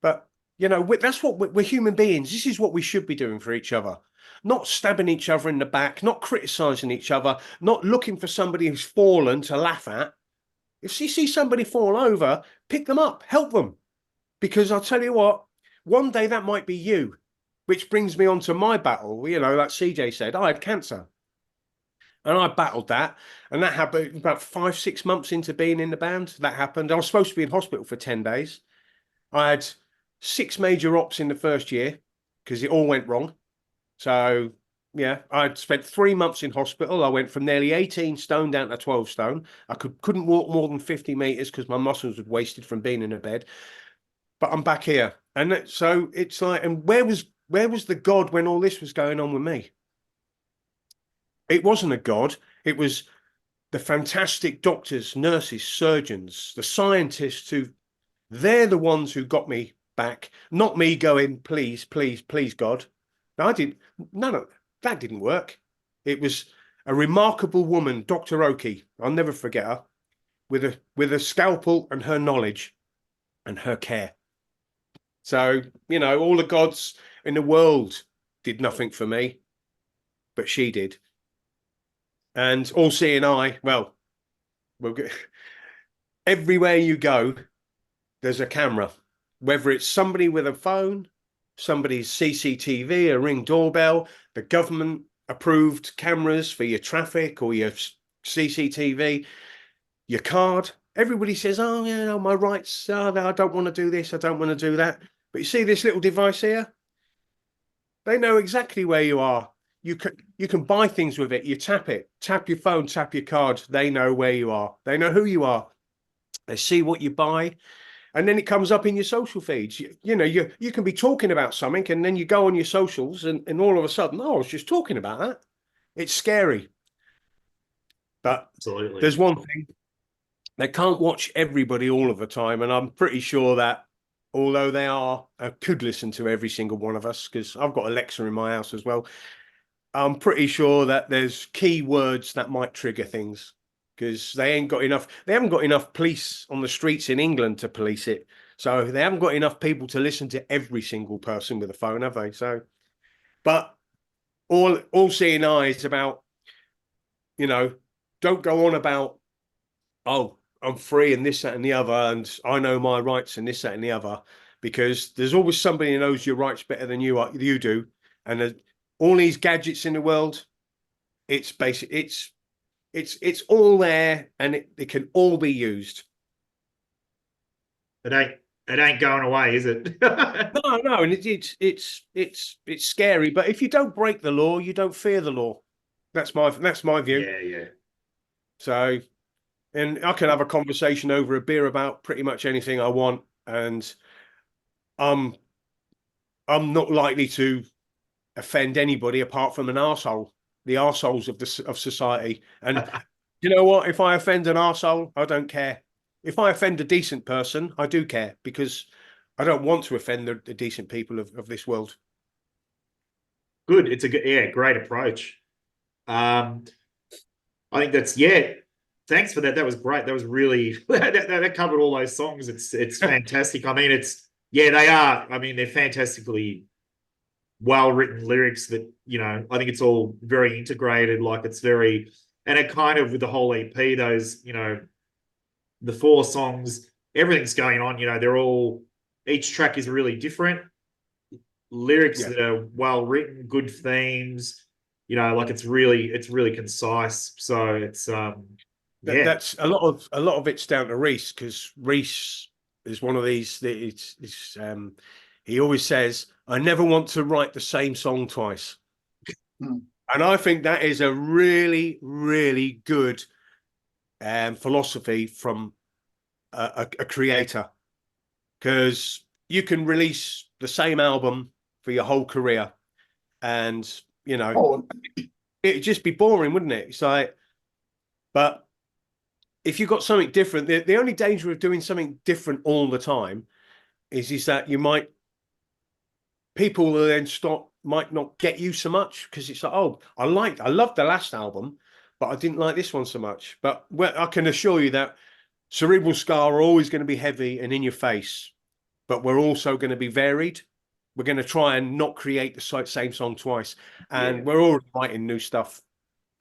But, that's what we're human beings. This is what we should be doing for each other. Not stabbing each other in the back, not criticizing each other, not looking for somebody who's fallen to laugh at. If you see somebody fall over, pick them up, help them. Because I'll tell you what, one day that might be you, which brings me on to my battle. Like CJ said, I had cancer. And I battled that. And that happened about 5-6 months into being in the band. That happened. I was supposed to be in hospital for 10 days. I had 6 major ops in the first year because it all went wrong. So, yeah, I'd spent 3 months in hospital. I went from nearly 18 stone down to 12 stone. I couldn't walk more than 50 meters because my muscles had wasted from being in a bed. But I'm back here. And so it's like, and where was the God when all this was going on with me? It wasn't a God. It was the fantastic doctors, nurses, surgeons, the scientists they're the ones who got me back, not me going, please, please, please, God. No, that didn't work. It was a remarkable woman, Dr. Oki. I'll never forget her, with a scalpel and her knowledge and her care. So, all the gods in the world did nothing for me, but she did. And all seeing eye, well, everywhere you go, there's a camera, whether it's somebody with a phone, somebody's CCTV, a Ring doorbell, the government approved cameras for your traffic or your CCTV, your card. Everybody says, oh, my rights, no, I don't want to do this, I don't want to do that. But you see this little device here? They know exactly where you are. You can buy things with it. You tap it, tap your phone, tap your card. They know where you are. They know who you are. They see what you buy. And then it comes up in your social feeds. You can be talking about something and then you go on your socials and all of a sudden, oh, I was just talking about that. It's scary. But Absolutely. There's one thing. They can't watch everybody all of the time. And I'm pretty sure that although I could listen to every single one of us because I've got Alexa in my house as well. I'm pretty sure that there's key words that might trigger things because they haven't got enough police on the streets in England to police it. So they haven't got enough people to listen to every single person with a phone, have they? So, but all seeing eye is about, don't go on about, oh, I'm free and this, that, and the other, and I know my rights and this, that, and the other, because there's always somebody who knows your rights better than you do, and all these gadgets in the world, it's basic. It's all there, and it can all be used. It ain't going away, is it? No, and it's scary. But if you don't break the law, you don't fear the law. That's my view. Yeah. So, and I can have a conversation over a beer about pretty much anything I want, and I'm not likely to offend anybody apart from an arsehole, the arseholes of society. And you know what? If I offend an arsehole, I don't care. If I offend a decent person, I do care because I don't want to offend the decent people of this world. Good. It's great approach. I think thanks for that. That was great. That was really that covered all those songs. It's fantastic. I mean, they are. I mean, they're fantastically well-written lyrics that, I think it's all very integrated. Like and it kind of with the whole EP, those, the 4 songs, everything's going on, each track is really different. Lyrics that are well-written, good themes. you know, like it's really concise. So it's yeah. That's a lot of it's down to Reese, because Reese is one of these that he always says, I never want to write the same song twice. Hmm. And I think that is a really, really good philosophy from a creator, because you can release the same album for your whole career, and Oh, it'd just be boring, wouldn't it? It's like, but if you've got something different, the only danger of doing something different all the time is that people will then might not get you so much, because it's like, oh, I loved the last album, but I didn't like this one so much. But I can assure you that Cerebral Scar are always going to be heavy and in your face, but we're also going to be varied. We're going to try and not create the same song twice, and we're already writing new stuff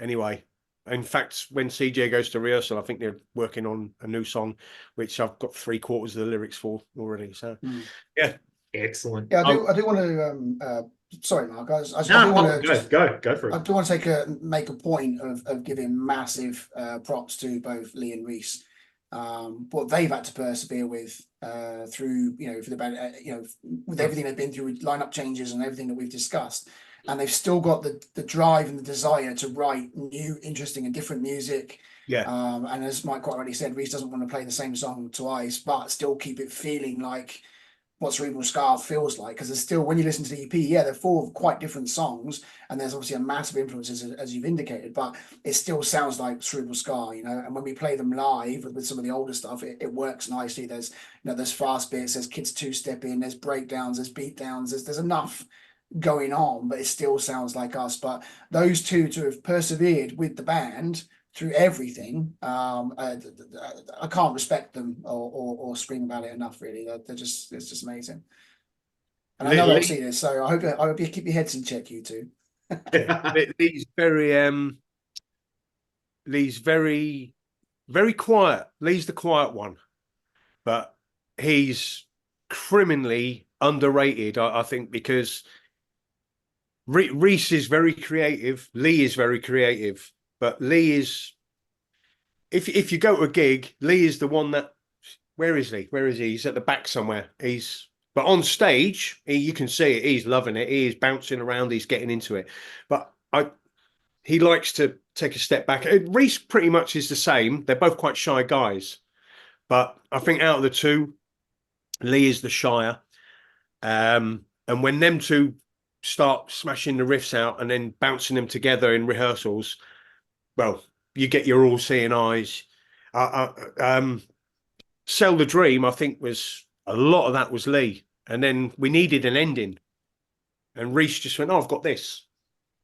anyway. In fact, when CJ goes to rehearsal, I think they're working on a new song, which I've got 3/4 of the lyrics for already. So, yeah, Excellent. yeah, I do want to. Sorry, Mark. I do No, want to just. go for I it. do want to make a point of giving massive props to both Lee and Reese. What they've had to persevere with through, for the band, with everything they've been through with lineup changes and everything that we've discussed, and they've still got the drive and the desire to write new, interesting, and different music. yeah, And as Mike quite rightly said, Reese doesn't want to play the same song twice, but still keep it feeling like what Cerebral Scar feels like, because there's still, when you listen to the EP, they're full of quite different songs, and there's obviously a massive influence as you've indicated, but it still sounds like Cerebral Scar, and when we play them live with some of the older stuff, it works nicely. There's fast bits, there's kids two-stepping, there's breakdowns, there's beatdowns, there's enough going on, but it still sounds like us. But those two to have persevered with the band through everything, I can't respect them or scream about it enough. Really, it's just amazing. And I know they'll see this, so I hope you keep your heads in check, you two. Lee's very, very quiet. Lee's the quiet one, but he's criminally underrated, I think, because Reese is very creative. Lee is very creative, but Lee is. If you go to a gig, Lee is the one that. Where is he? Where is he? He's at the back somewhere. But on stage, you can see it. He's loving it. He's bouncing around. He's getting into it. But he likes to take a step back. Reese pretty much is the same. They're both quite shy guys, but I think out of the two, Lee is the shyer. And when them two start smashing the riffs out and then bouncing them together in rehearsals, well, you get your all-seeing eyes. Sell the Dream, I think, was a lot of that was Lee, and then we needed an ending, and Reese just went, "Oh, I've got this."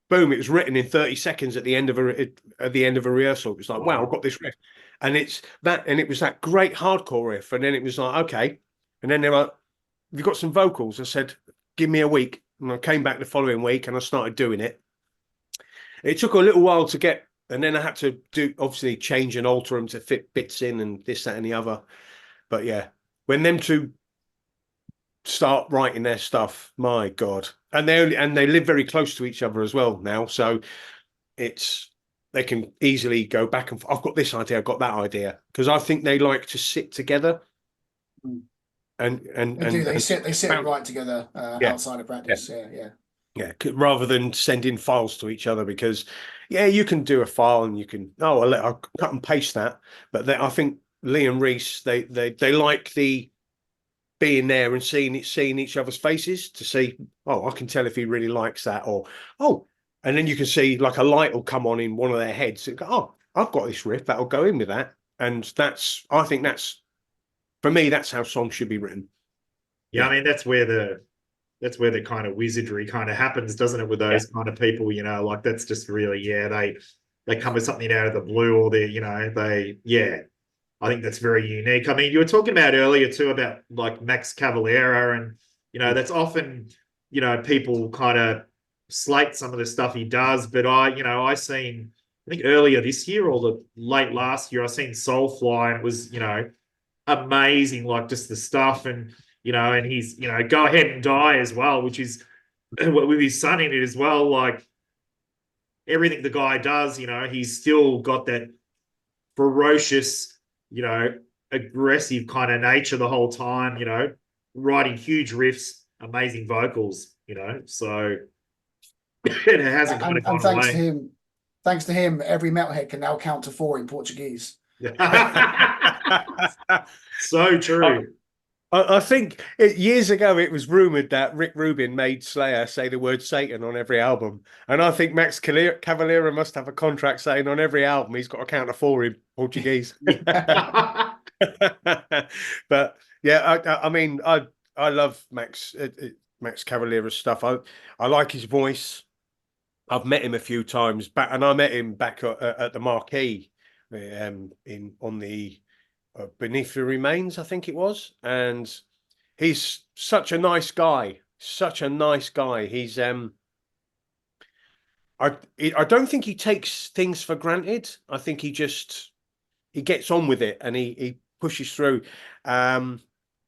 Boom! It was written in 30 seconds at the end of a rehearsal. It was like, "Wow, I've got this riff," and it was that great hardcore riff, and then it was like, "Okay," and then they were like, "Have you got some vocals?" I said, "Give me a week," and I came back the following week and I started doing it. It took a little while to get, and then I had to obviously change and alter them to fit bits in and this, that, and the other. But yeah, when them two start writing their stuff, my God, and they live very close to each other as well now, so they can easily go back and I've got this idea, I've got that idea, because I think they like to sit together. They sit right together outside of practice. Yeah. Rather than sending files to each other, because you can do a file and you can I'll cut and paste that, but I think Lee and Reese they like the being there and seeing each other's faces to see, I can tell if he really likes that, or and then you can see like a light will come on in one of their heads and go, I've got this riff that'll go in with that, and I think that's, for me, that's how songs should be written. Yeah, I mean that's where the kind of wizardry kind of happens, doesn't it, with those kind of people, like that's just really, they come with something out of the blue, or I think that's very unique. I mean, you were talking about earlier too about like Max Cavalera, and that's often, people kind of slate some of the stuff he does, but I think earlier this year or the late last year, I seen Soulfly, and it was, amazing, like just the stuff, and and he's Go Ahead and Die as well, which is with his son in it as well, like everything the guy does, he's still got that ferocious, aggressive kind of nature the whole time, writing huge riffs, amazing vocals, so it hasn't kind of And gone away. thanks to him, every metalhead can now count to 4 in Portuguese. So true. I think years ago it was rumored that Rick Rubin made Slayer say the word Satan on every album, and I think Max Cavalera must have a contract saying on every album he's got to count to 4 in Portuguese. But yeah, I mean, I love Max Cavalera's stuff. I like his voice. I've met him a few times back, and I met him back at the Marquee, in on the Beneath the Remains, I think it was, and he's such a nice guy. Such a nice guy. He's I don't think he takes things for granted. I think he gets on with it and he pushes through. And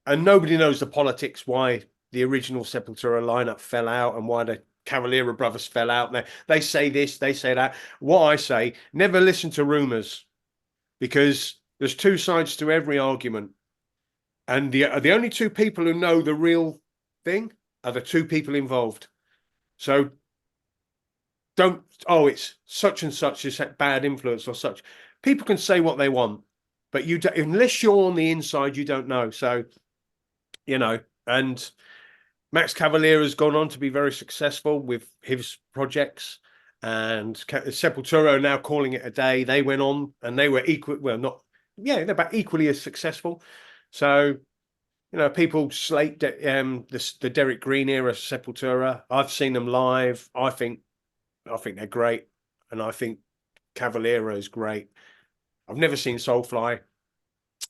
nobody knows the politics why the original Sepultura lineup fell out and why the Cavalera brothers fell out. They say this, they say that. What I say, never listen to rumors, because there's two sides to every argument. And the only two people who know the real thing are the two people involved. So don't, oh, it's such and such, is that bad influence or such. People can say what they want, but unless you're on the inside, you don't know. So, and Max Cavalera has gone on to be very successful with his projects, and Sepultura are now calling it a day. They went on and they were they're about equally as successful. So, people slate the Derek Green era Sepultura. I've seen them live. I think they're great, and I think Cavalera is great. I've never seen Soulfly.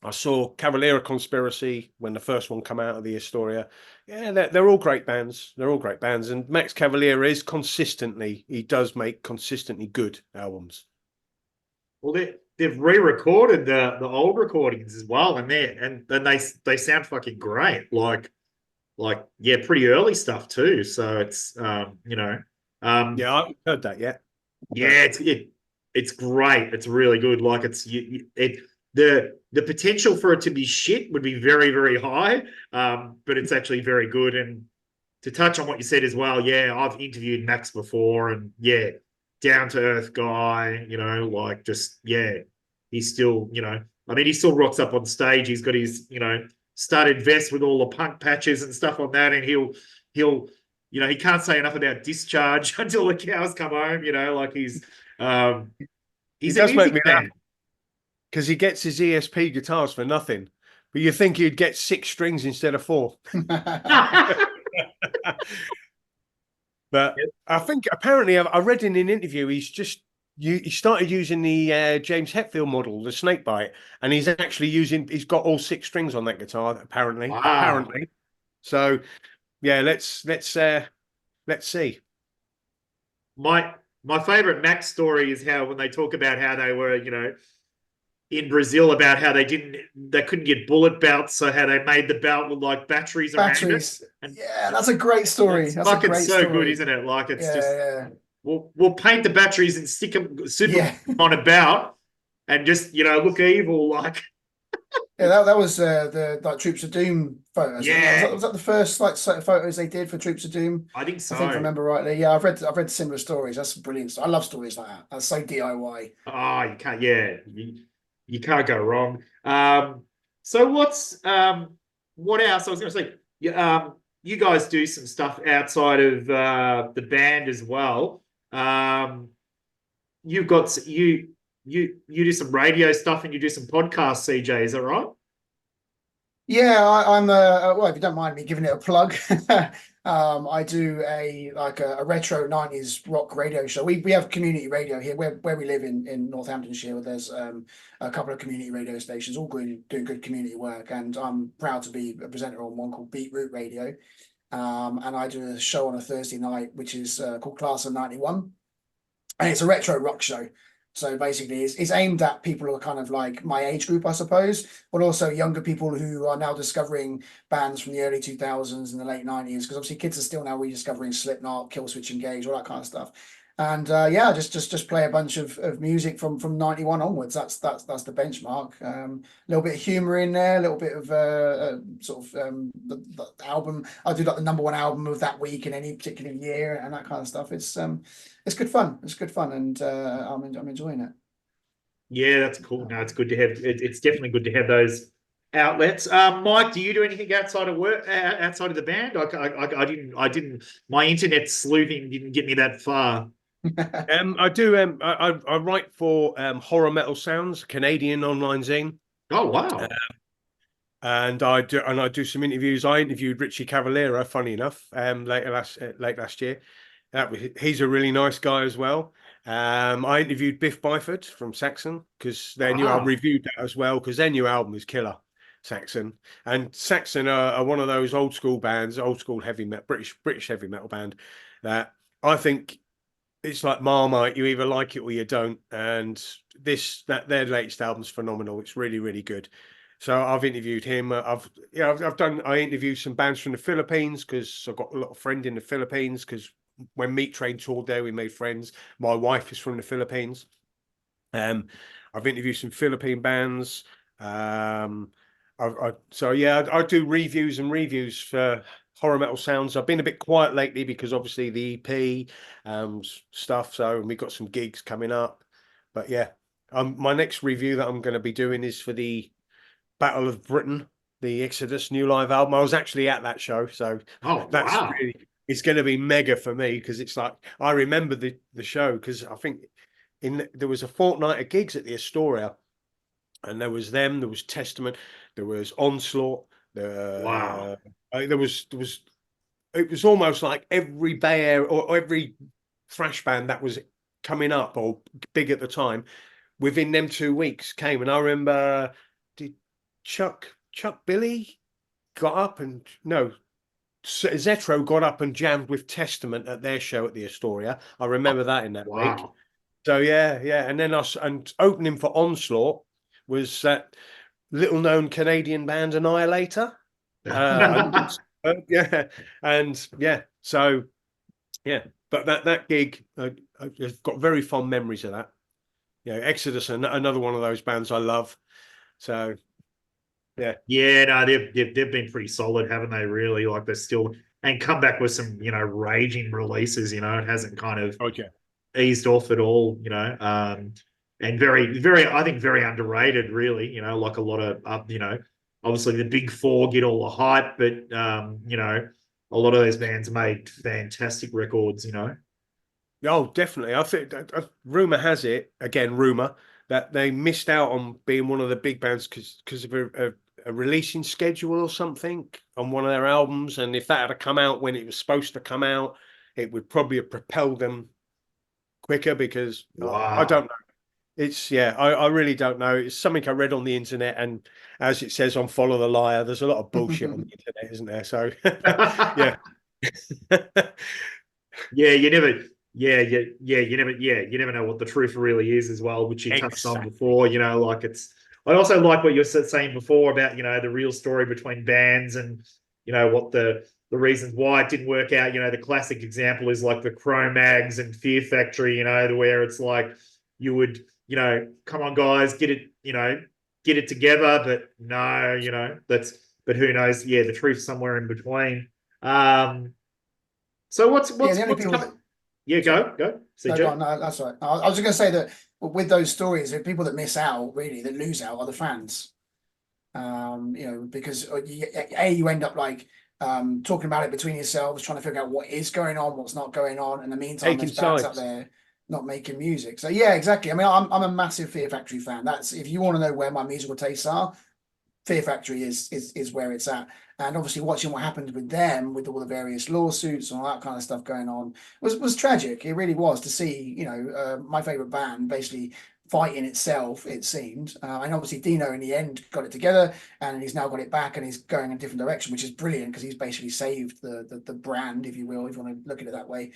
I saw Cavalera Conspiracy when the first one came out of the Historia. Yeah, they're all great bands. They're all great bands. And Max Cavalera he does make consistently good albums. Well, they've re-recorded the old recordings as well, and they sound fucking great. Like yeah, pretty early stuff too. So it's yeah, I haven't heard that yet. Yeah, it's great. It's really good. Like the potential for it to be shit would be very, very high. But it's actually very good. And to touch on what you said as well, yeah, I've interviewed Max before, and yeah, down to earth guy, he's still, I mean, he still rocks up on stage. He's got his, studded vest with all the punk patches and stuff on that, and he'll he can't say enough about Discharge until the cows come home, he's a music man. Because he gets his ESP guitars for nothing, but you think he'd get 6 strings instead of 4. But I think apparently I read in an interview he started using the James Hetfield model, the Snakebite, and he's got all 6 strings on that guitar apparently. Wow. Apparently. So yeah, let's see. My favorite Max story is how when they talk about how they were, in Brazil, about how they couldn't get bullet belts, so how they made the belt with like batteries around it. And yeah, that's a great story. That's fucking a great so story. good, isn't it? Like it's yeah. We'll paint the batteries and stick them on a belt and just look evil like. Yeah, that was the Troops of Doom photos. Yeah, was that the first set of photos they did for Troops of Doom? I think so. I think I remember rightly. Yeah, I've read similar stories. That's brilliant. I love stories like that. That's so DIY. Oh, you can't. Yeah, you can't go wrong. So what else? I was going to say, you guys do some stuff outside of the band as well. You've got you do some radio stuff and you do some podcasts, CJ. Is that right? Yeah, I'm well, if you don't mind me giving it a plug, I do a retro 90s rock radio show. We have community radio here where we live in Northamptonshire, where there's a couple of community radio stations all doing good community work, and I'm proud to be a presenter on one called Beetroot Radio. And I do a show on a Thursday night which is called Class of 91, and it's a retro rock show. So basically, it's aimed at people who are kind of like my age group, I suppose, but also younger people who are now discovering bands from the early 2000s and the late 90s, because obviously kids are still now rediscovering Slipknot, Killswitch Engage, all that kind of stuff. And yeah, just play a bunch of music from 91 onwards. That's the benchmark. A little bit of humor in there, a little bit of sort of the album. I do like the #1 album of that week in any particular year and that kind of stuff. It's good fun. It's good fun, and I'm enjoying it. Yeah, that's cool. No, it's good to have. It's definitely good to have those outlets. Mike, do you do anything outside of work, outside of the band? I didn't. My internet sleuthing didn't get me that far. I do. I write for Horror Metal Sounds, Canadian online zine, Oh wow! and I do some interviews. I interviewed Richie Cavaliero, funny enough, late last year. He's a really nice guy as well. I interviewed Biff Byford from Saxon because their new album, Wow. reviewed that as well because their new album is killer. Saxon and Saxon are one of those old school bands, old school heavy metal, British heavy metal band that I think it's like Marmite. You either like it or you don't. And their latest album's phenomenal. It's really, really good. So I've interviewed him. I interviewed some bands from the Philippines because I've got a lot of friends in the Philippines. Because when Meat Train toured there, we made friends. My wife is from the Philippines. I've interviewed some Philippine bands. I do reviews for Horror Metal Sounds. I've been a bit quiet lately because obviously the EP stuff. So we've got some gigs coming up. But yeah, my next review that I'm going to be doing is for the Battle of Britain, the Exodus new live album. I was actually at that show, so Oh that's wow! really it's going to be mega for me because it's like I remember the show because I think there was a fortnight of gigs at the Astoria, and there was Testament, there was Onslaught, Wow! there was it was almost like every Bay Area or every thrash band that was coming up or big at the time within them 2 weeks came. And I remember, did Chuck Billy got up and no, Zetro got up and jammed with Testament at their show at the Astoria. I remember that in that week. Wow! So yeah, and then us and opening for Onslaught was that little known Canadian band Annihilator. Yeah, and yeah, so yeah, but that gig, I've got very fond memories of that. Yeah, Exodus, another one of those bands I love. So yeah, Yeah, no, they've been pretty solid, haven't they? Really, like they're still and come back with some raging releases. It hasn't kind of oh yeah, eased off at all. And very I think very underrated. Really, like a lot of obviously the big four get all the hype, but a lot of those bands made fantastic records. oh definitely. I think rumor has it again, rumor that they missed out on being one of the big bands because of a releasing schedule or something on one of their albums, and if that had come out when it was supposed to come out, it would probably have propelled them quicker because I don't Wow. know. It's I really don't know. It's something I read on the internet, and as it says on Follow the Liar, there's a lot of bullshit on the internet, isn't there? So yeah. Yeah, you never. You never know what the truth really is as well, which you touched on Exactly. before. Like it's. I also like what you're saying before about the real story between bands and what the reasons why it didn't work out. The classic example is like the Cro-Mags and Fear Factory. Where it's like you would come on guys, get it together, but no, but who knows? Yeah, the truth's somewhere in between. So Yeah, the only what's people coming? that Yeah, sorry. go, No, go CJ. on. No, that's all right. I was just going to say that with those stories, the people that miss out, really, that lose out, are the fans. Because you end up like talking about it between yourselves, trying to figure out what is going on, what's not going on. In the meantime, Taking there's bands out sides. there not making music. So yeah, exactly. I mean, I'm a massive Fear Factory fan. That's if you want to know where my musical tastes are, Fear Factory is where it's at. And obviously watching what happened with them, with all the various lawsuits and all that kind of stuff going on, was tragic. It really was to see, my favorite band basically fighting itself, it seemed. And obviously Dino in the end got it together and he's now got it back and he's going in a different direction, which is brilliant because he's basically saved the brand, if you will, if you want to look at it that way,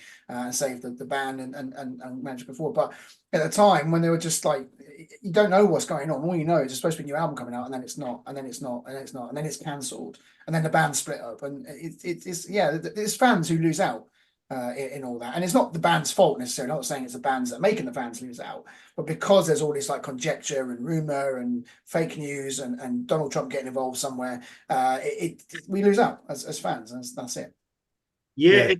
saved the band and managed to go forward. But at the time when they were just like, you don't know what's going on. All you know is there's supposed to be a new album coming out, and then it's not, and then it's not, and then it's not, and then it's cancelled, and then the band split up, and it's yeah, there's fans who lose out. in all that. And it's not the band's fault necessarily. I'm not saying it's the bands that are making the fans lose out, but because there's all this like conjecture and rumor and fake news and Donald Trump getting involved somewhere, we lose out as fans. And that's it. Yeah,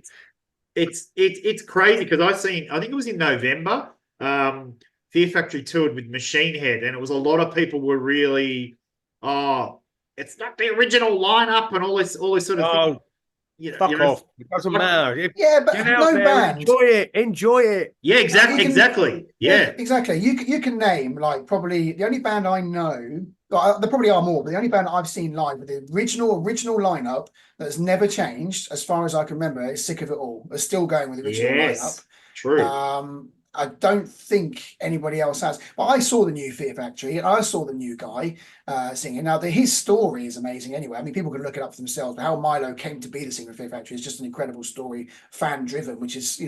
it's crazy because I think it was in November, Fear Factory toured with Machine Head, and it was a lot of people were really, oh, it's not the original lineup and all this sort of thing. Fuck off. It doesn't matter. Yeah, but Get out no there, band. Enjoy it. Yeah, exactly. Yeah. Exactly. You can name like probably the only band I know. Like, there probably are more, but the only band I've seen live with the original lineup that's never changed, as far as I can remember, is Sick of It All. They're still going with the original lineup. True. I don't think anybody else has. But I saw the new Fear Factory and I saw the new guy singing. Now, his story is amazing anyway. I mean, people can look it up for themselves. But how Milo came to be the singer of Fear Factory is just an incredible story, fan-driven, which is,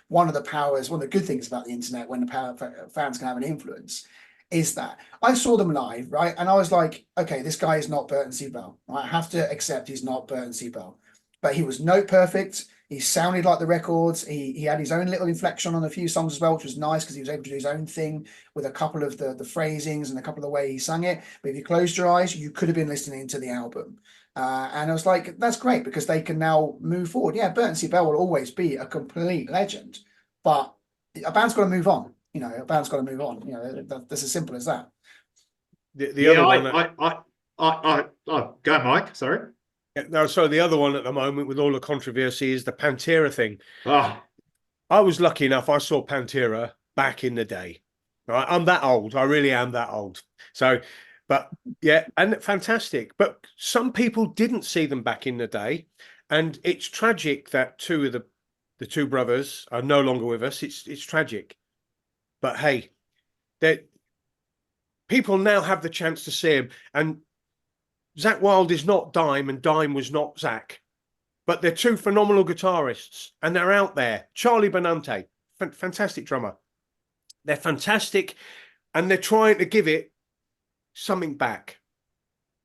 one of the good things about the internet when the fans can have an influence. Is that I saw them live, right? And I was like, okay, this guy is not Burton C. Bell. I have to accept he's not Burton C. Bell. But he was note perfect. He sounded like the records. He had his own little inflection on a few songs as well, which was nice because he was able to do his own thing with a couple of the phrasings and a couple of the way he sang it. But if you closed your eyes, you could have been listening to the album. And I was like, that's great because they can now move forward. Yeah, Burton C. Bell will always be a complete legend, but a band's got to move on. A band's got to move on. That's as simple as that. The other one. Go, Mike. Sorry. No, so the other one at the moment with all the controversy is the Pantera thing. Oh. I was lucky enough. I saw Pantera back in the day. Right? I'm that old. I really am that old. So, but yeah, and fantastic. But some people didn't see them back in the day. And it's tragic that two of the two brothers are no longer with us. It's tragic. But hey, people now have the chance to see him. And Zakk Wylde is not Dime and Dime was not Zakk, but they're two phenomenal guitarists and they're out there. Charlie Benante, fantastic drummer. They're fantastic and they're trying to give it something back.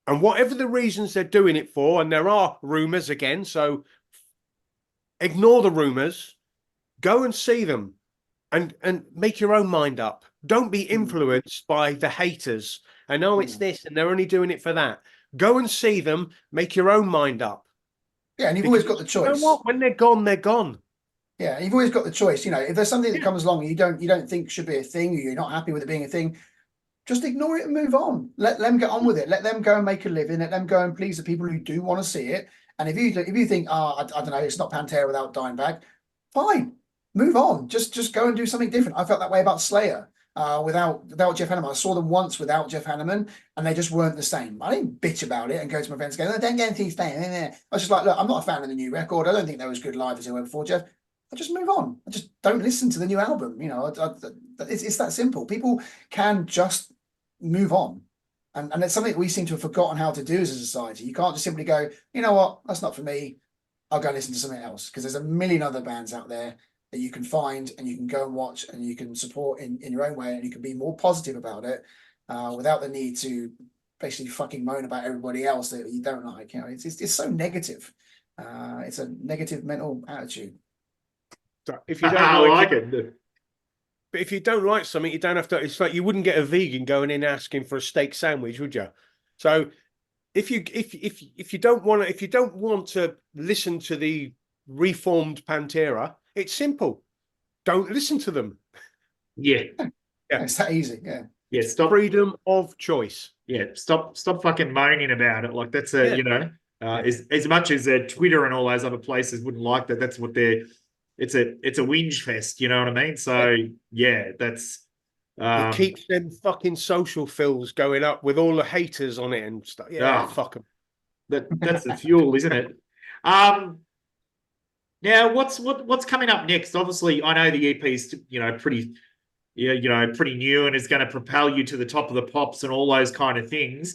And whatever the reasons they're doing it for, and there are rumours again, so ignore the rumours, go and see them and make your own mind up. Don't be influenced by the haters. I know it's this and they're only doing it for that. Go and see them, make your own mind up. Yeah, and you've always got the choice. You know what? When they're gone, they're gone. Yeah, you've always got the choice. If there's something that comes along and you don't think should be a thing, or you're not happy with it being a thing, just ignore it and move on. Let them get on with it. Let them go and make a living. Let them go and please the people who do want to see it. And if you think, I don't know, it's not Pantera without Dimebag, fine, move on. Just go and do something different. I felt that way about Slayer. Without Jeff Hanneman. I saw them once without Jeff Hanneman and they just weren't the same. I didn't bitch about it and go to my friends and go, don't get anything staying. I was just like, look, I'm not a fan of the new record. I don't think they were as good live as they were before, Jeff. I just move on. I just don't listen to the new album. It's that simple. People can just move on. And it's something we seem to have forgotten how to do as a society. You can't just simply go, you know what, that's not for me. I'll go listen to something else. Because there's a million other bands out there that you can find and you can go and watch and you can support in your own way and you can be more positive about it without the need to basically fucking moan about everybody else that you don't like. It's so negative. It's a negative mental attitude. So if you don't like it, but if you don't like something, you don't have to. It's like you wouldn't get a vegan going in asking for a steak sandwich, would you? So if you don't want to listen to the reformed Pantera, it's simple. Don't listen to them. Yeah. It's that easy. Yeah. Stop. Freedom of choice. Yeah. Stop fucking moaning about it. Like that's as much as Twitter and all those other places wouldn't like that. That's what they're. It's a whinge fest. You know what I mean? So that's. It keeps them fucking social fills going up with all the haters on it and stuff. Yeah, fuck them. That's the fuel, isn't it? Now, what's coming up next? Obviously, I know the EP is pretty new and is going to propel you to the top of the pops and all those kind of things.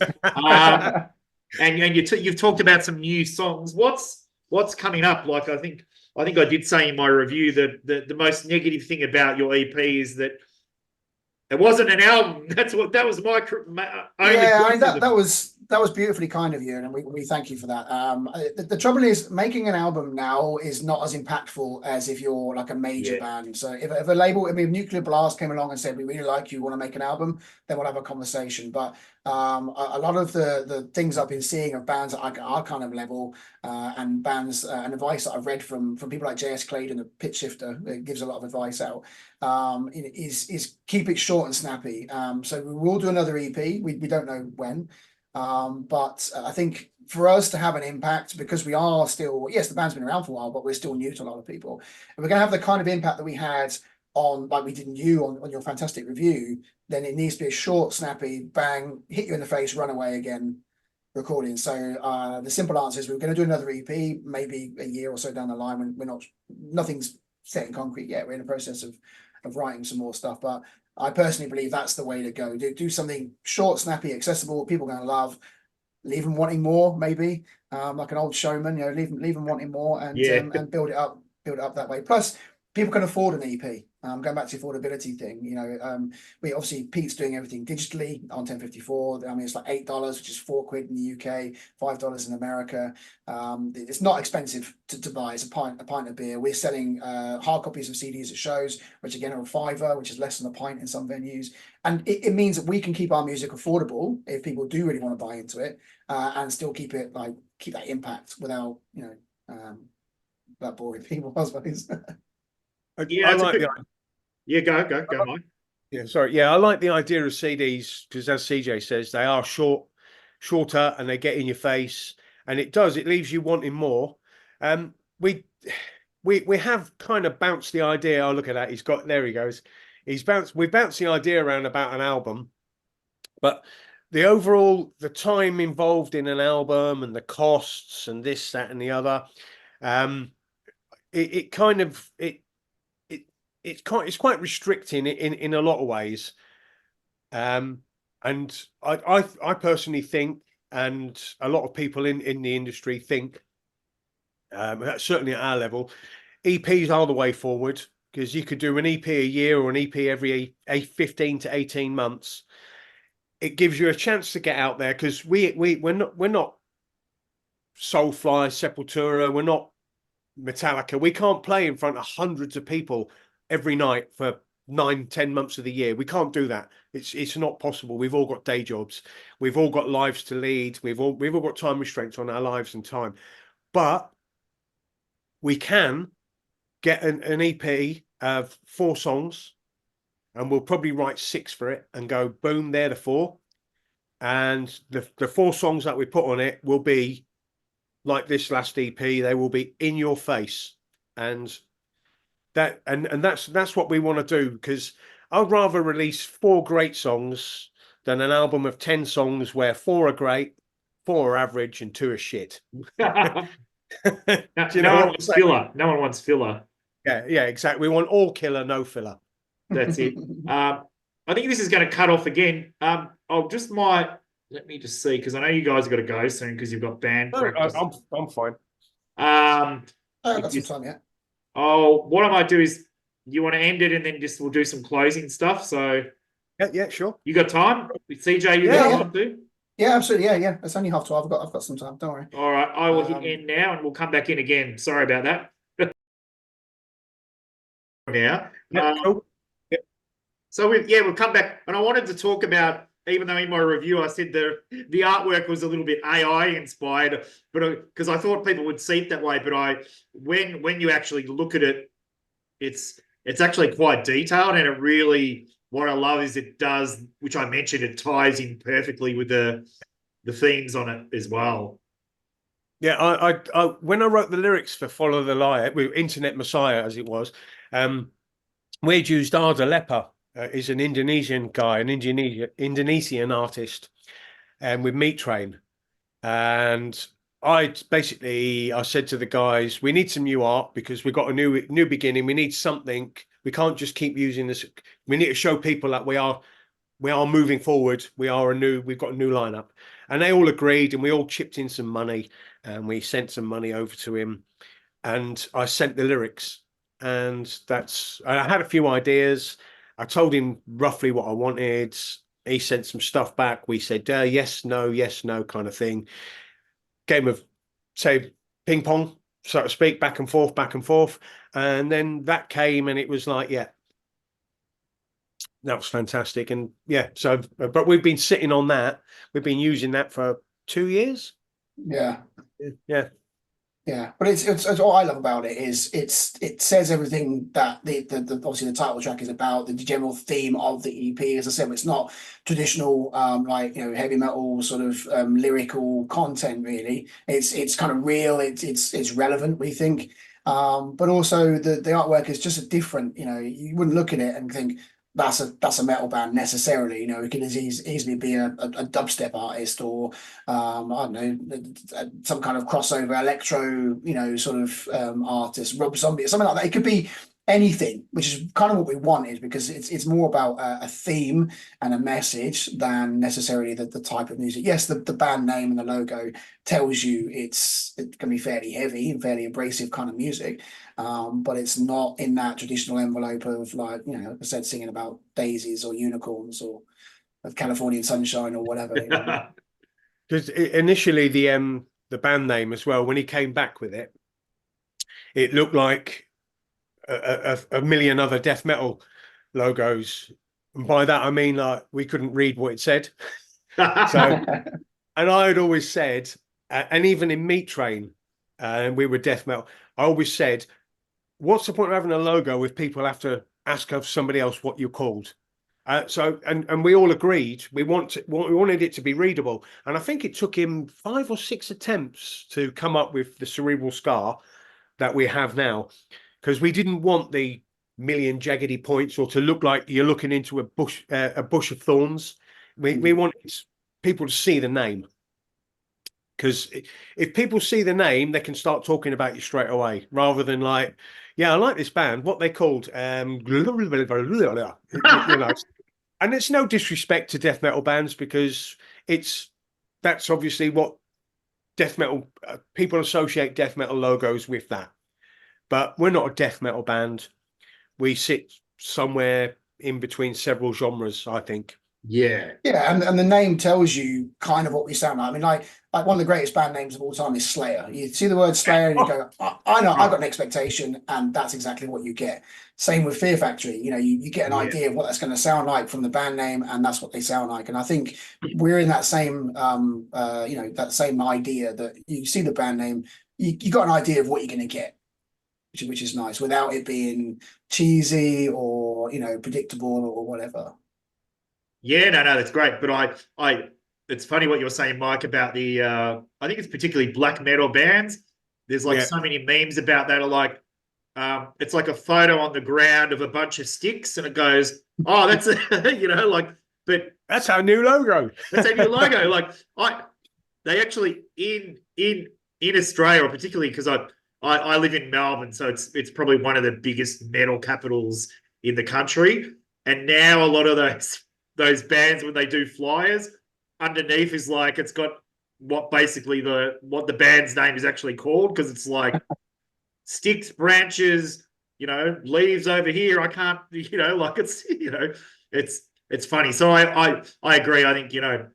And you've talked about some new songs. What's coming up? Like I think I did say in my review that the most negative thing about your EP is that it wasn't an album. That was my only. Yeah, that that was beautifully kind of you, and we thank you for that. The trouble is, making an album now is not as impactful as if you're like a major band. So if a label, I mean, Nuclear Blast came along and said, we really like you, want to make an album, then we'll have a conversation. But a lot of the things I've been seeing of bands at our kind of level, and bands and advice that I've read from people like JS Claydon, the pitch shifter, gives a lot of advice out. Is keep it short and snappy. So we will do another EP. We don't know when. But I think for us to have an impact, because we are still, yes, the band's been around for a while, but we're still new to a lot of people. And we're going to have the kind of impact that we had on, like we did in you on your fantastic review, then it needs to be a short, snappy, bang, hit you in the face, run away again recording. So the simple answer is we're going to do another EP, maybe a year or so down the line when nothing's set in concrete yet. We're in the process of writing some more stuff, but I personally believe that's the way to go. Do something short, snappy, accessible, people are going to love, leave them wanting more, maybe, like an old showman, leave them wanting more, and build it up that way. Plus, people can afford an EP. Going back to the affordability thing, we obviously Pete's doing everything digitally on 1054. I mean, it's like $8, which is £4 in the UK, $5 in America. It's not expensive to buy. It's a pint of beer. We're selling hard copies of CDs at shows, which again are a £5, which is less than a pint in some venues. And it means that we can keep our music affordable if people do really want to buy into it, and still keep that impact without that boring people, I suppose. Yeah, go, Mike. Yeah, sorry. Yeah, I like the idea of CDs because, as CJ says, they are shorter, and they get in your face, and it leaves you wanting more. We have kind of bounced the idea. Oh, look at that! There he goes. We bounced the idea around about an album, but the time involved in an album and the costs and this, that, and the other, it's quite restricting in a lot of ways. And I personally think, and a lot of people in the industry think, certainly at our level, EPs are the way forward, because you could do an EP a year or an EP every 15 to 18 months. It gives you a chance to get out there, because we're not Soulfly, Sepultura, we're not Metallica. We can't play in front of hundreds of people every night for 9-10 months of the year. We can't do that. It's not possible. We've all got day jobs. We've all got lives to lead. We've all got time restraints on our lives and time. But we can get an EP of 4 songs, and we'll probably write 6 for it and go, boom, they're the 4. And the 4 songs that we put on it will be like this last EP. They will be in your face. And that's what we want to do, because I'd rather release 4 great songs than an album of 10 songs where 4 are great, 4 are average, and 2 are shit. No one wants filler. Yeah, exactly. We want all killer, no filler. That's it. I think this is going to cut off again. Let me just see, because I know you guys have got to go soon because you've got band practice. I'm fine. I've got some time yet. Oh, what I might do is, you want to end it and then we'll do some closing stuff. So yeah, sure. You got time? CJ, you got time too? Yeah, absolutely. Yeah. It's only 12:30. I've got some time. Don't worry. All right. I will hit end now and we'll come back in again. Sorry about that. Now. Cool. So we'll come back. And I wanted to talk about, even though in my review I said the artwork was a little bit AI inspired, but because I thought people would see it that way, but when you actually look at it, it's actually quite detailed, and it really, what I love is it does, which I mentioned, it ties in perfectly with the themes on it as well. Yeah, I when I wrote the lyrics for Follow the Liar, with Internet Messiah as it was, we'd used Arda Lepa. Is an Indonesian guy, an Indonesian artist, and with Meat Train. And I said to the guys, we need some new art because we've got a new beginning. We need something. We can't just keep using this. We need to show people that we are moving forward. We've got a new lineup. And they all agreed, and we all chipped in some money, and we sent some money over to him, and I sent the lyrics. And I had a few ideas. I told him roughly what I wanted. He sent some stuff back. We said yes, no kind of thing. Game of, say, ping pong, so to speak, back and forth, back and forth. And then that came and it was like, yeah, that was fantastic. And yeah, so, but we've been sitting on that. We've been using that for 2 years. Yeah. Yeah. Yeah, but it's what I love about it is it says everything that the obviously the title track is about, the general theme of the EP. As I said, it's not traditional like, you know, heavy metal sort of lyrical content really. It's kind of real. It's relevant, we think. But also the artwork is just a different. You know, you wouldn't look at it and think that's a metal band necessarily. You know, it can easily be a dubstep artist, or I don't know, some kind of crossover electro, you know, sort of artist, Rob Zombie, something like that. It could be anything, which is kind of what we want, is because it's more about a theme and a message than necessarily the type of music. Yes, the band name and the logo tells you it can be fairly heavy and fairly abrasive kind of music, but it's not in that traditional envelope of, like, you know, like I said, singing about daisies or unicorns or of Californian sunshine or whatever. You know? Because initially the band name as well, when he came back with it, it looked like a million other death metal logos. And by that I mean, like, we couldn't read what it said. So, and I had always said, and even in Meat Train, and we were death metal, I always said, what's the point of having a logo if people have to ask of somebody else what you're called? So, and we all agreed we wanted it to be readable, and I think it took him 5 or 6 attempts to come up with the Cerebral Scar that we have now, because we didn't want the million jaggedy points or to look like you're looking into a bush of thorns. We wanted people to see the name, because if people see the name, they can start talking about you straight away, rather than like, yeah, I like this band, what they called, you know. And it's no disrespect to death metal bands, because that's obviously what death metal people associate death metal logos with that. But we're not a death metal band. We sit somewhere in between several genres, I think. Yeah. Yeah, and the name tells you kind of what we sound like. I mean, like one of the greatest band names of all time is Slayer. You see the word Slayer and you go, I know, I've got an expectation, and that's exactly what you get. Same with Fear Factory. You know, you get an idea of what that's going to sound like from the band name, and that's what they sound like. And I think we're in that same you know, that same idea, that you see the band name, you got an idea of what you're going to get, which is nice, without it being cheesy or, you know, predictable or whatever. Yeah, no, that's great. But it's funny what you're saying, Mike, about the I think it's particularly black metal bands. There's like so many memes about that, are like, it's like a photo on the ground of a bunch of sticks, and it goes, oh, that's a, you know, like, but that's our new logo. That's our new logo. Like, they actually in Australia, or particularly because I live in Melbourne, so it's probably one of the biggest metal capitals in the country. And now a lot of those bands, when they do flyers, underneath is like, it's got what the band's name is actually called, because it's like sticks, branches, you know, leaves over here. I can't, you know, like, it's, you know, it's funny. So I agree. I think, you know,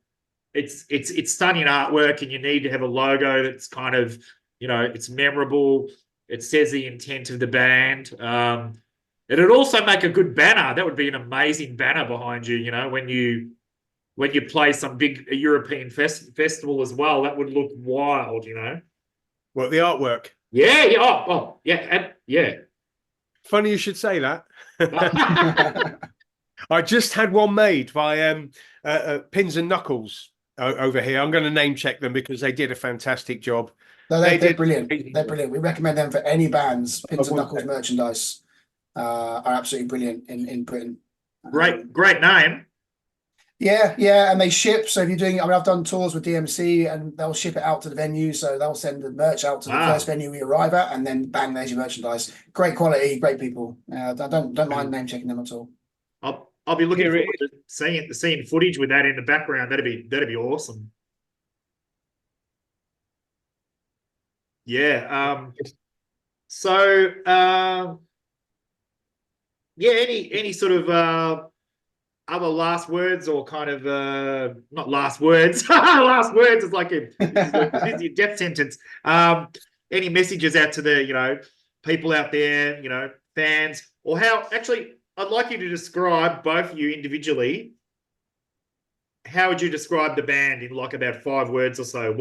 it's stunning artwork, and you need to have a logo that's kind of, you know, it's memorable. It says the intent of the band. It'd also make a good banner. That would be an amazing banner behind you, you know, when you play some big European festival as well. That would look wild, you know. What, the artwork? Yeah, yeah, yeah, yeah. Funny you should say that. I just had one made by Pins and Knuckles over here. I'm going to name check them because they did a fantastic job. No, they're brilliant. They're brilliant. We recommend them for any bands. Pins and Knuckles merchandise are absolutely brilliant in Britain. Great name. Yeah, and they ship. So if you're doing, I mean, I've done tours with DMC, and they'll ship it out to the venue. So they'll send the merch out to the first venue we arrive at, and then bang, there's your merchandise. Great quality, great people. I don't mind name checking them at all. I'll be looking forward to seeing footage with that in the background. That'd be awesome. Yeah. So yeah, any sort of other last words or kind of not last words. Last words is like this is your death sentence. Any messages out to the people out there, fans, or how actually I'd like you to describe both of you individually. How would you describe the band in like about 5 words or so?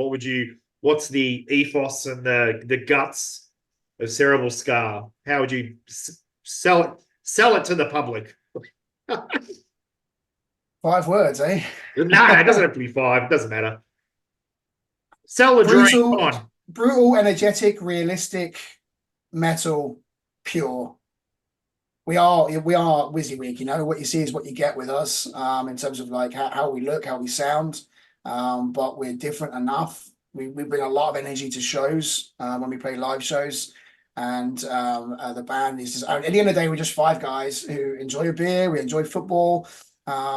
What's the ethos and the guts of Cerebral Scar? How would you sell it to the public? 5 words, eh? No, it doesn't have to be 5. It doesn't matter. Sell the dream. Come on. Brutal, energetic, realistic, metal, pure. We are WYSIWYG, what you see is what you get with us, in terms of like how we look, how we sound. But we're different enough. We bring a lot of energy to shows when we play live shows. And the band is just, at the end of the day, we're just 5 guys who enjoy a beer, we enjoy football.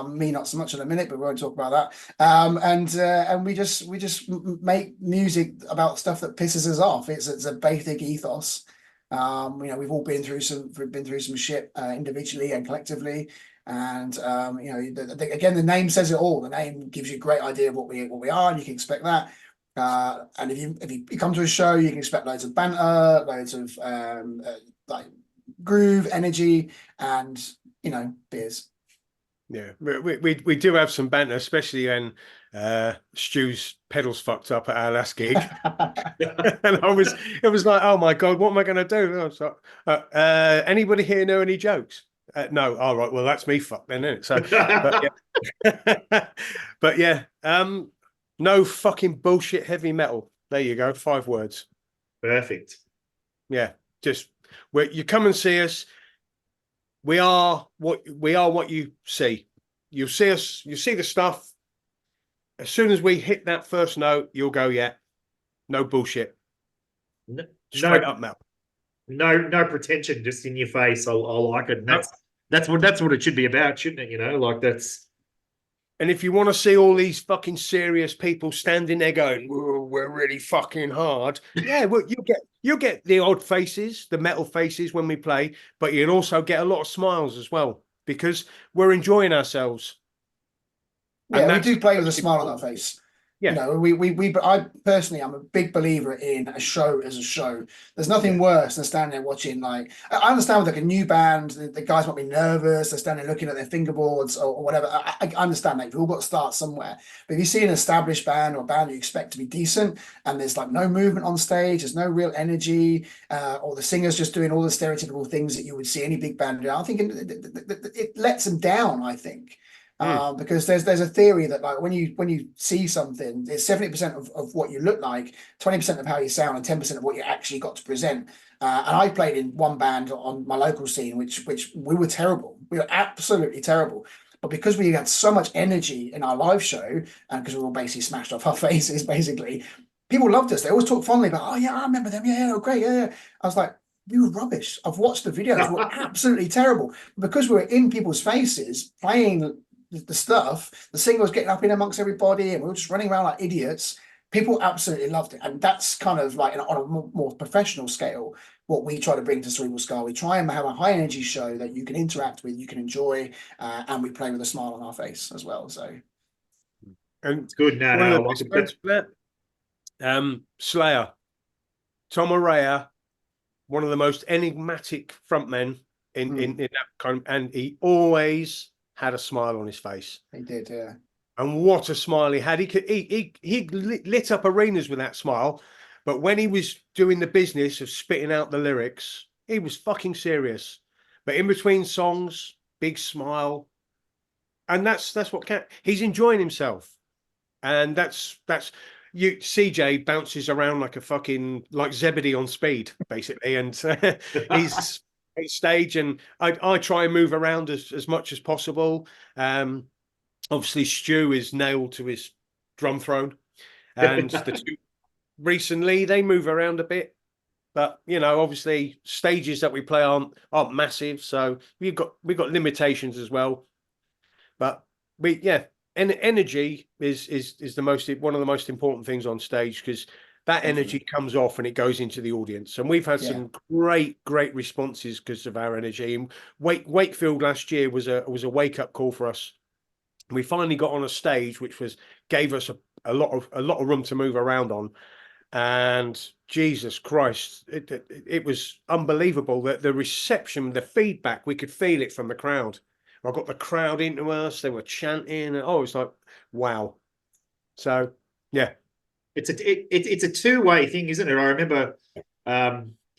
Me not so much in a minute, but we won't talk about that. And we just make music about stuff that pisses us off. It's a basic ethos. We've all been through some shit individually and collectively. And again, the name says it all. The name gives you a great idea of what we are, and you can expect that. And if you come to a show, you can expect loads of banter, loads of like groove, energy, and beers. Yeah, we do have some banter, especially when Stu's pedals fucked up at our last gig, and it was like, oh my god, what am I going to do? I was like, anybody here know any jokes? No, all right, well that's me fucked then, isn't it? So, but yeah, no fucking bullshit heavy metal. There you go, 5 words. Perfect. Yeah, just where you come and see us. We are what you see. You'll see us, you see the stuff. As soon as we hit that first note, you'll go, yeah, no bullshit. Straight up metal. No pretension, just in your face. I like it. And that's what it should be about, shouldn't it? Like that's. And if you want to see all these fucking serious people standing there going, we're really fucking hard. Yeah, well, you'll get the odd faces, the metal faces when we play, but you'll also get a lot of smiles as well because we're enjoying ourselves. Yeah, we do play with a smile on our face. Yeah. I personally, I'm a big believer in a show as a show. There's nothing worse than standing there watching. Like, I understand with like a new band, the guys might be nervous. They're standing looking at their fingerboards or whatever. I understand that. We've all got to start somewhere. But if you see an established band or a band you expect to be decent, and there's like no movement on stage, there's no real energy, or the singer's just doing all the stereotypical things that you would see any big band do, I think it lets them down. I think. Because there's a theory that like when you see something, it's 70% of what you look like, 20% of how you sound, and 10% of what you actually got to present. And I played in one band on my local scene, which we were terrible. We were absolutely terrible. But because we had so much energy in our live show, and because we were all basically smashed off our faces, basically, people loved us. They always talk fondly about, oh yeah, I remember them. Yeah, great. Yeah. I was like, we were rubbish. I've watched the videos. We're absolutely terrible. Because we were in people's faces playing the stuff, the singer was getting up in amongst everybody and we were just running around like idiots. People absolutely loved it. And that's kind of like on a more professional scale what we try to bring to Cerebral Scar. We try and have a high energy show that you can interact with, you can enjoy, and we play with a smile on our face as well. So and it's good. No, Slayer, Tom Araya, one of the most enigmatic frontmen in that kind of, and he always had a smile on his face. He did, yeah. And what a smile he had. He lit up arenas with that smile. But when he was doing the business of spitting out the lyrics, he was fucking serious. But in between songs, big smile. And that's what he's enjoying himself. And that's CJ bounces around like a fucking like Zebedee on speed, basically. And he's stage, and I try and move around as much as possible. Obviously Stu is nailed to his drum throne, and the two recently they move around a bit, but obviously stages that we play aren't massive, so we've got limitations as well. But energy is one of the most important things on stage, because that energy comes off and it goes into the audience. And we've had some great responses because of our energy. And Wakefield last year was a wake up call for us. We finally got on a stage which gave us a lot of room to move around on. And Jesus Christ, it was unbelievable that the reception, the feedback, we could feel it from the crowd. I got the crowd into us, they were chanting, and it's like, wow. So yeah. It's a two-way thing, isn't it? I remember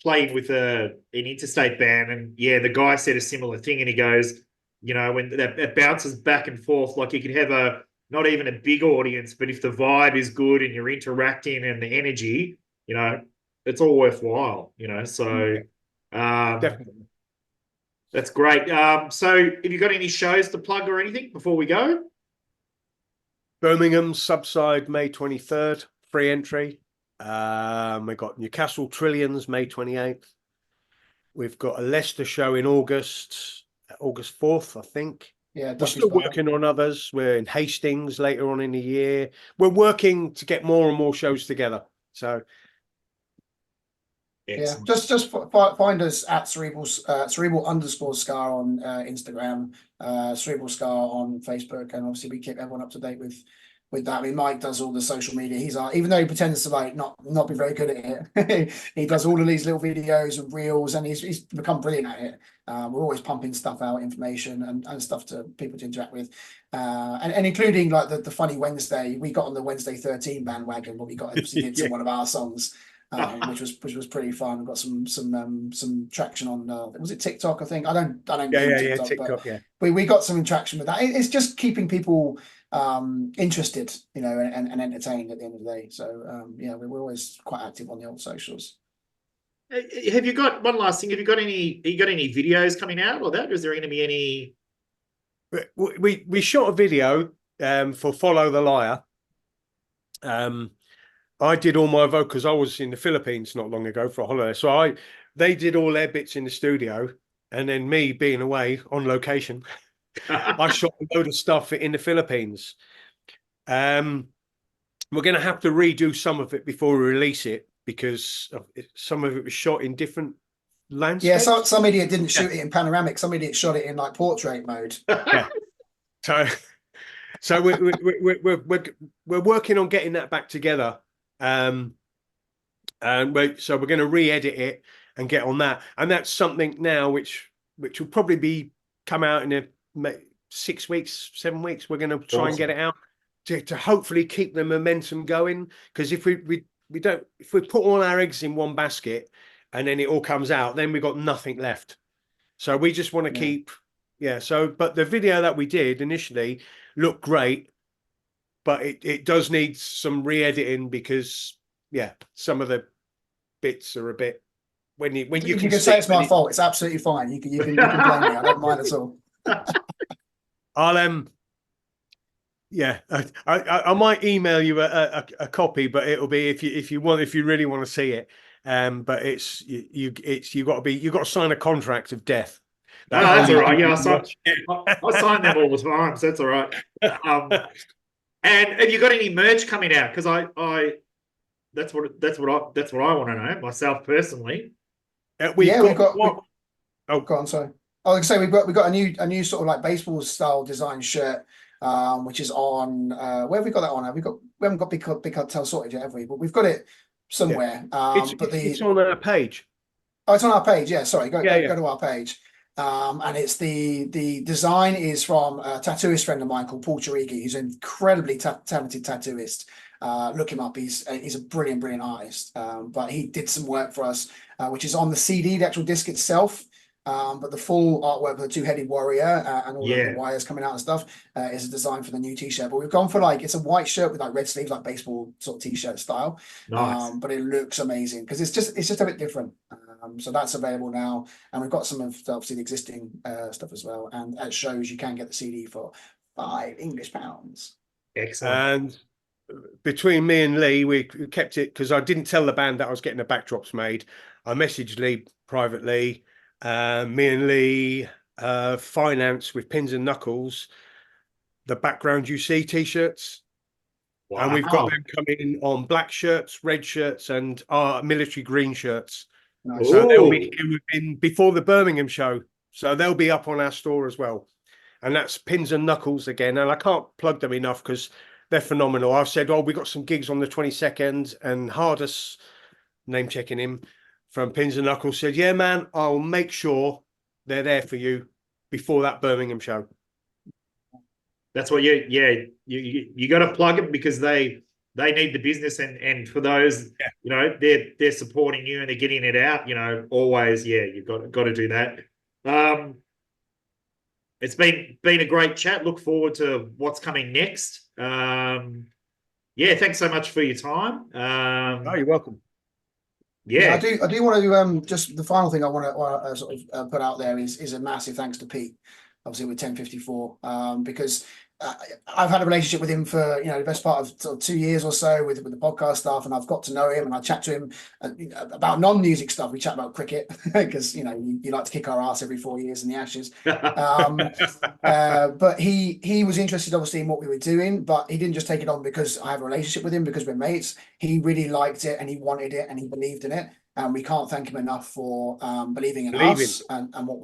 playing with an interstate band, and the guy said a similar thing, and he goes, when that bounces back and forth, like you could have not even a big audience, but if the vibe is good and you're interacting and the energy, it's all worthwhile, so Definitely. That's great. So have you got any shows to plug or anything before we go? Birmingham Subside May 23rd, free entry. We've got Newcastle Trillions May 28th. We've got a Leicester show in August 4th, I think. Yeah, we're still working on others. We're in Hastings later on in the year. We're working to get more and more shows together. So excellent. Just find us at cerebral _ scar on Instagram, Cerebral Scar on Facebook, and obviously we keep everyone up to date with that. I mean, Mike does all the social media. Even though he pretends to like not be very good at it, he does all of these little videos and reels, and he's become brilliant at it. We're always pumping stuff out, information and stuff to people to interact with, and including like the funny Wednesday. We got on the Wednesday 13 bandwagon, but we got obviously hit to one of our songs. Which was pretty fun. We've got some traction on was it TikTok? I think I don't TikTok, but we got some traction with that. It's just keeping people interested, and entertained at the end of the day. So we're always quite active on the old socials. Have you got one last thing? Have you got any videos coming out or that? Is there going to be any? We shot a video for Follow the Liar. I did all my vocals. I was in the Philippines not long ago for a holiday. So they did all their bits in the studio. And then me being away on location, I shot a load of stuff in the Philippines. We're going to have to redo some of it before we release it because some of it was shot in different landscapes. Yeah, some idiot didn't shoot it in panoramic. Some idiot shot it in like portrait mode. Yeah. So we're working on getting that back together. So we're going to re-edit it and get on that, and that's something now which will probably come out in 6 weeks, 7 weeks. We're going to try and get it out to hopefully keep the momentum going, because if we put all our eggs in one basket and then it all comes out, then we've got nothing left. So we just want to keep but the video that we did initially looked great, but it does need some re-editing because some of the bits are a bit when you can say it's my fault. It's absolutely fine. You can blame me. I don't mind at all. I'll I might email you a copy, but it'll be if you really want to see it. But you've got to sign a contract of death. That's all right. Yeah, I sign them all the time, so that's all right. And have you got any merch coming out? Because that's what I want to know myself personally. We've got. Go on, sorry. I was gonna say we've got a new sort of like baseball style design shirt, which is on. Where have we got that on? We haven't got Big Hotel sorted yet, have we? But we've got it somewhere. It's on our page. Oh, it's on our page. Yeah, sorry. Go to our page. And it's the design is from a tattooist friend of mine called Paul Chirigi, who's an incredibly talented tattooist. Look him up. He's a brilliant artist. But he did some work for us, which is on the CD, the actual disc itself. But the full artwork with the two-headed warrior and all the wires coming out and stuff is a design for the new t-shirt. But we've gone for it's a white shirt with like red sleeves, like baseball sort of t-shirt style. Nice. But it looks amazing because it's just a bit different. So that's available now, and we've got some of obviously the existing stuff as well. And at shows, you can get the CD for £5 Excellent. And between me and Lee, we kept it because I didn't tell the band that I was getting the backdrops made. I messaged Lee privately. Me and Lee finance with pins and knuckles the background you see t-shirts. And we've got Wow. them coming on black shirts, red shirts, and military green shirts. Nice. So they'll Ooh. be in before the Birmingham show. So they'll be up on our store as well. And that's Pins and Knuckles again. And I can't plug them enough because they're phenomenal. I've said, we got some gigs on the 22nd, and Hardus, name checking him from Pins and Knuckles, said, yeah, man, I'll make sure they're there for you before that Birmingham show. That's what you got to plug them because they need the business, and for those, they're supporting you and they're getting it out, always, you've got to do that. It's been a great chat. Look forward to what's coming next. Thanks so much for your time. You're welcome. I do want to just the final thing I want to sort of put out there is a massive thanks to Pete, obviously with 1054, because I've had a relationship with him for the best part of sort of 2 years or so with the podcast stuff, and I've got to know him and I chat to him about non-music stuff. We chat about cricket because you like to kick our ass every 4 years in the Ashes. But he was interested obviously in what we were doing, but he didn't just take it on because I have a relationship with him because we're mates. He really liked it and he wanted it and he believed in it. And we can't thank him enough for believing in us and what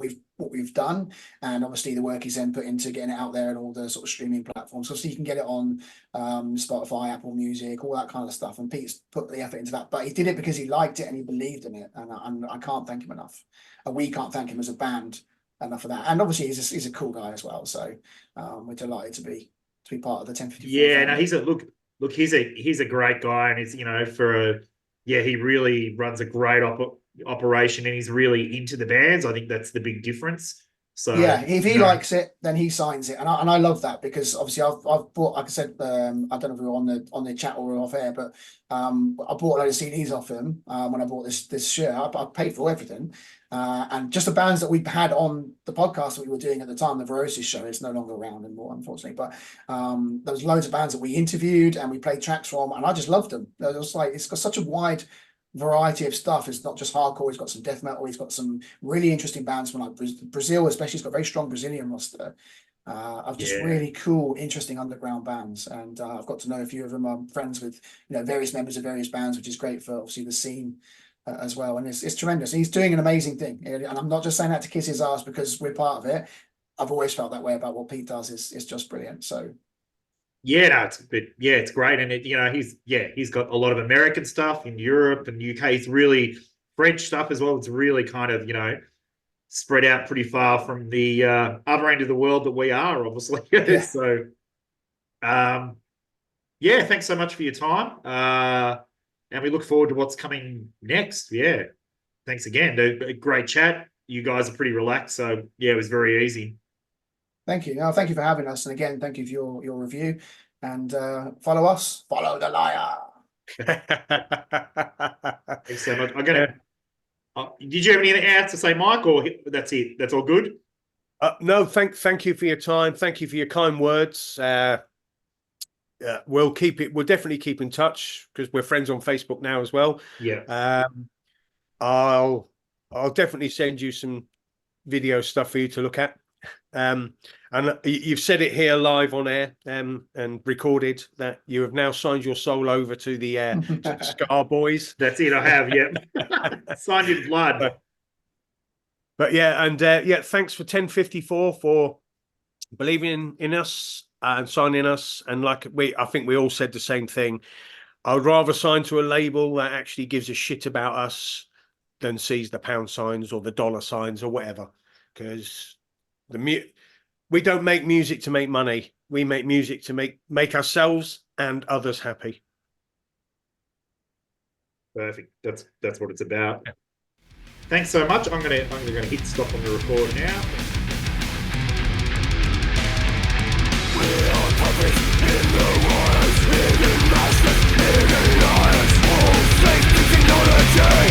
we've done, and obviously the work he's then put into getting it out there and all the sort of streaming platforms. So you can get it on Spotify, Apple Music, all that kind of stuff. And Pete's put the effort into that, but he did it because he liked it and he believed in it. And I can't thank him enough. And we can't thank him as a band enough for that. And obviously he's a cool guy as well. So we're delighted to be part of the 1054. Yeah, no, he's a great guy, and it's he really runs a great operation, and he's really into the bands. I think that's the big difference. So if he likes it, then he signs it, and I love that because obviously I've bought, like I said, I don't know if we were on the chat or off air, but I bought a load of CDs off him when I bought this shirt. I paid for everything, and just the bands that we had on the podcast that we were doing at the time, the Verosis show, it's no longer around anymore, unfortunately. But there was loads of bands that we interviewed and we played tracks from, and I just loved them. It was like it's got such a wide variety of stuff. It's not just hardcore. He's got some death metal. He's got some really interesting bands from like Brazil, especially. He's got a very strong Brazilian roster of just really cool, interesting underground bands. And I've got to know a few of them. I'm friends with various members of various bands, which is great for obviously the scene as well. And it's tremendous. He's doing an amazing thing. And I'm not just saying that to kiss his ass because we're part of it. I've always felt that way about what Pete does. It's just brilliant. So. It's great, and he's got a lot of American stuff in Europe and UK. It's really French stuff as well. It's really kind of spread out pretty far from the other end of the world that we are, obviously. So, thanks so much for your time, and we look forward to what's coming next. Thanks again. A great chat. You guys are pretty relaxed, so it was very easy. Thank you. No, thank you for having us. And again, thank you for your review. And follow us. Follow the liar. Thanks so much. Did you have anything else to say, Mike, or that's it? That's all good? No, thank you for your time. Thank you for your kind words. We'll definitely keep in touch because we're friends on Facebook now as well. I'll definitely send you some video stuff for you to look at. And you've said it here live on air and recorded that you have now signed your soul over to the Scar Boys. That's it. I have, signed in blood. But thanks for 1054 for believing in us and signing us. And I think we all said the same thing. I would rather sign to a label that actually gives a shit about us than sees the pound signs or the dollar signs or whatever, because we don't make music to make money. We make music to make ourselves and others happy. Perfect. That's what it's about. Thanks so much. I'm gonna hit stop on the record now. We are puppets in the wires, hidden masters, hidden lions, all fake technology.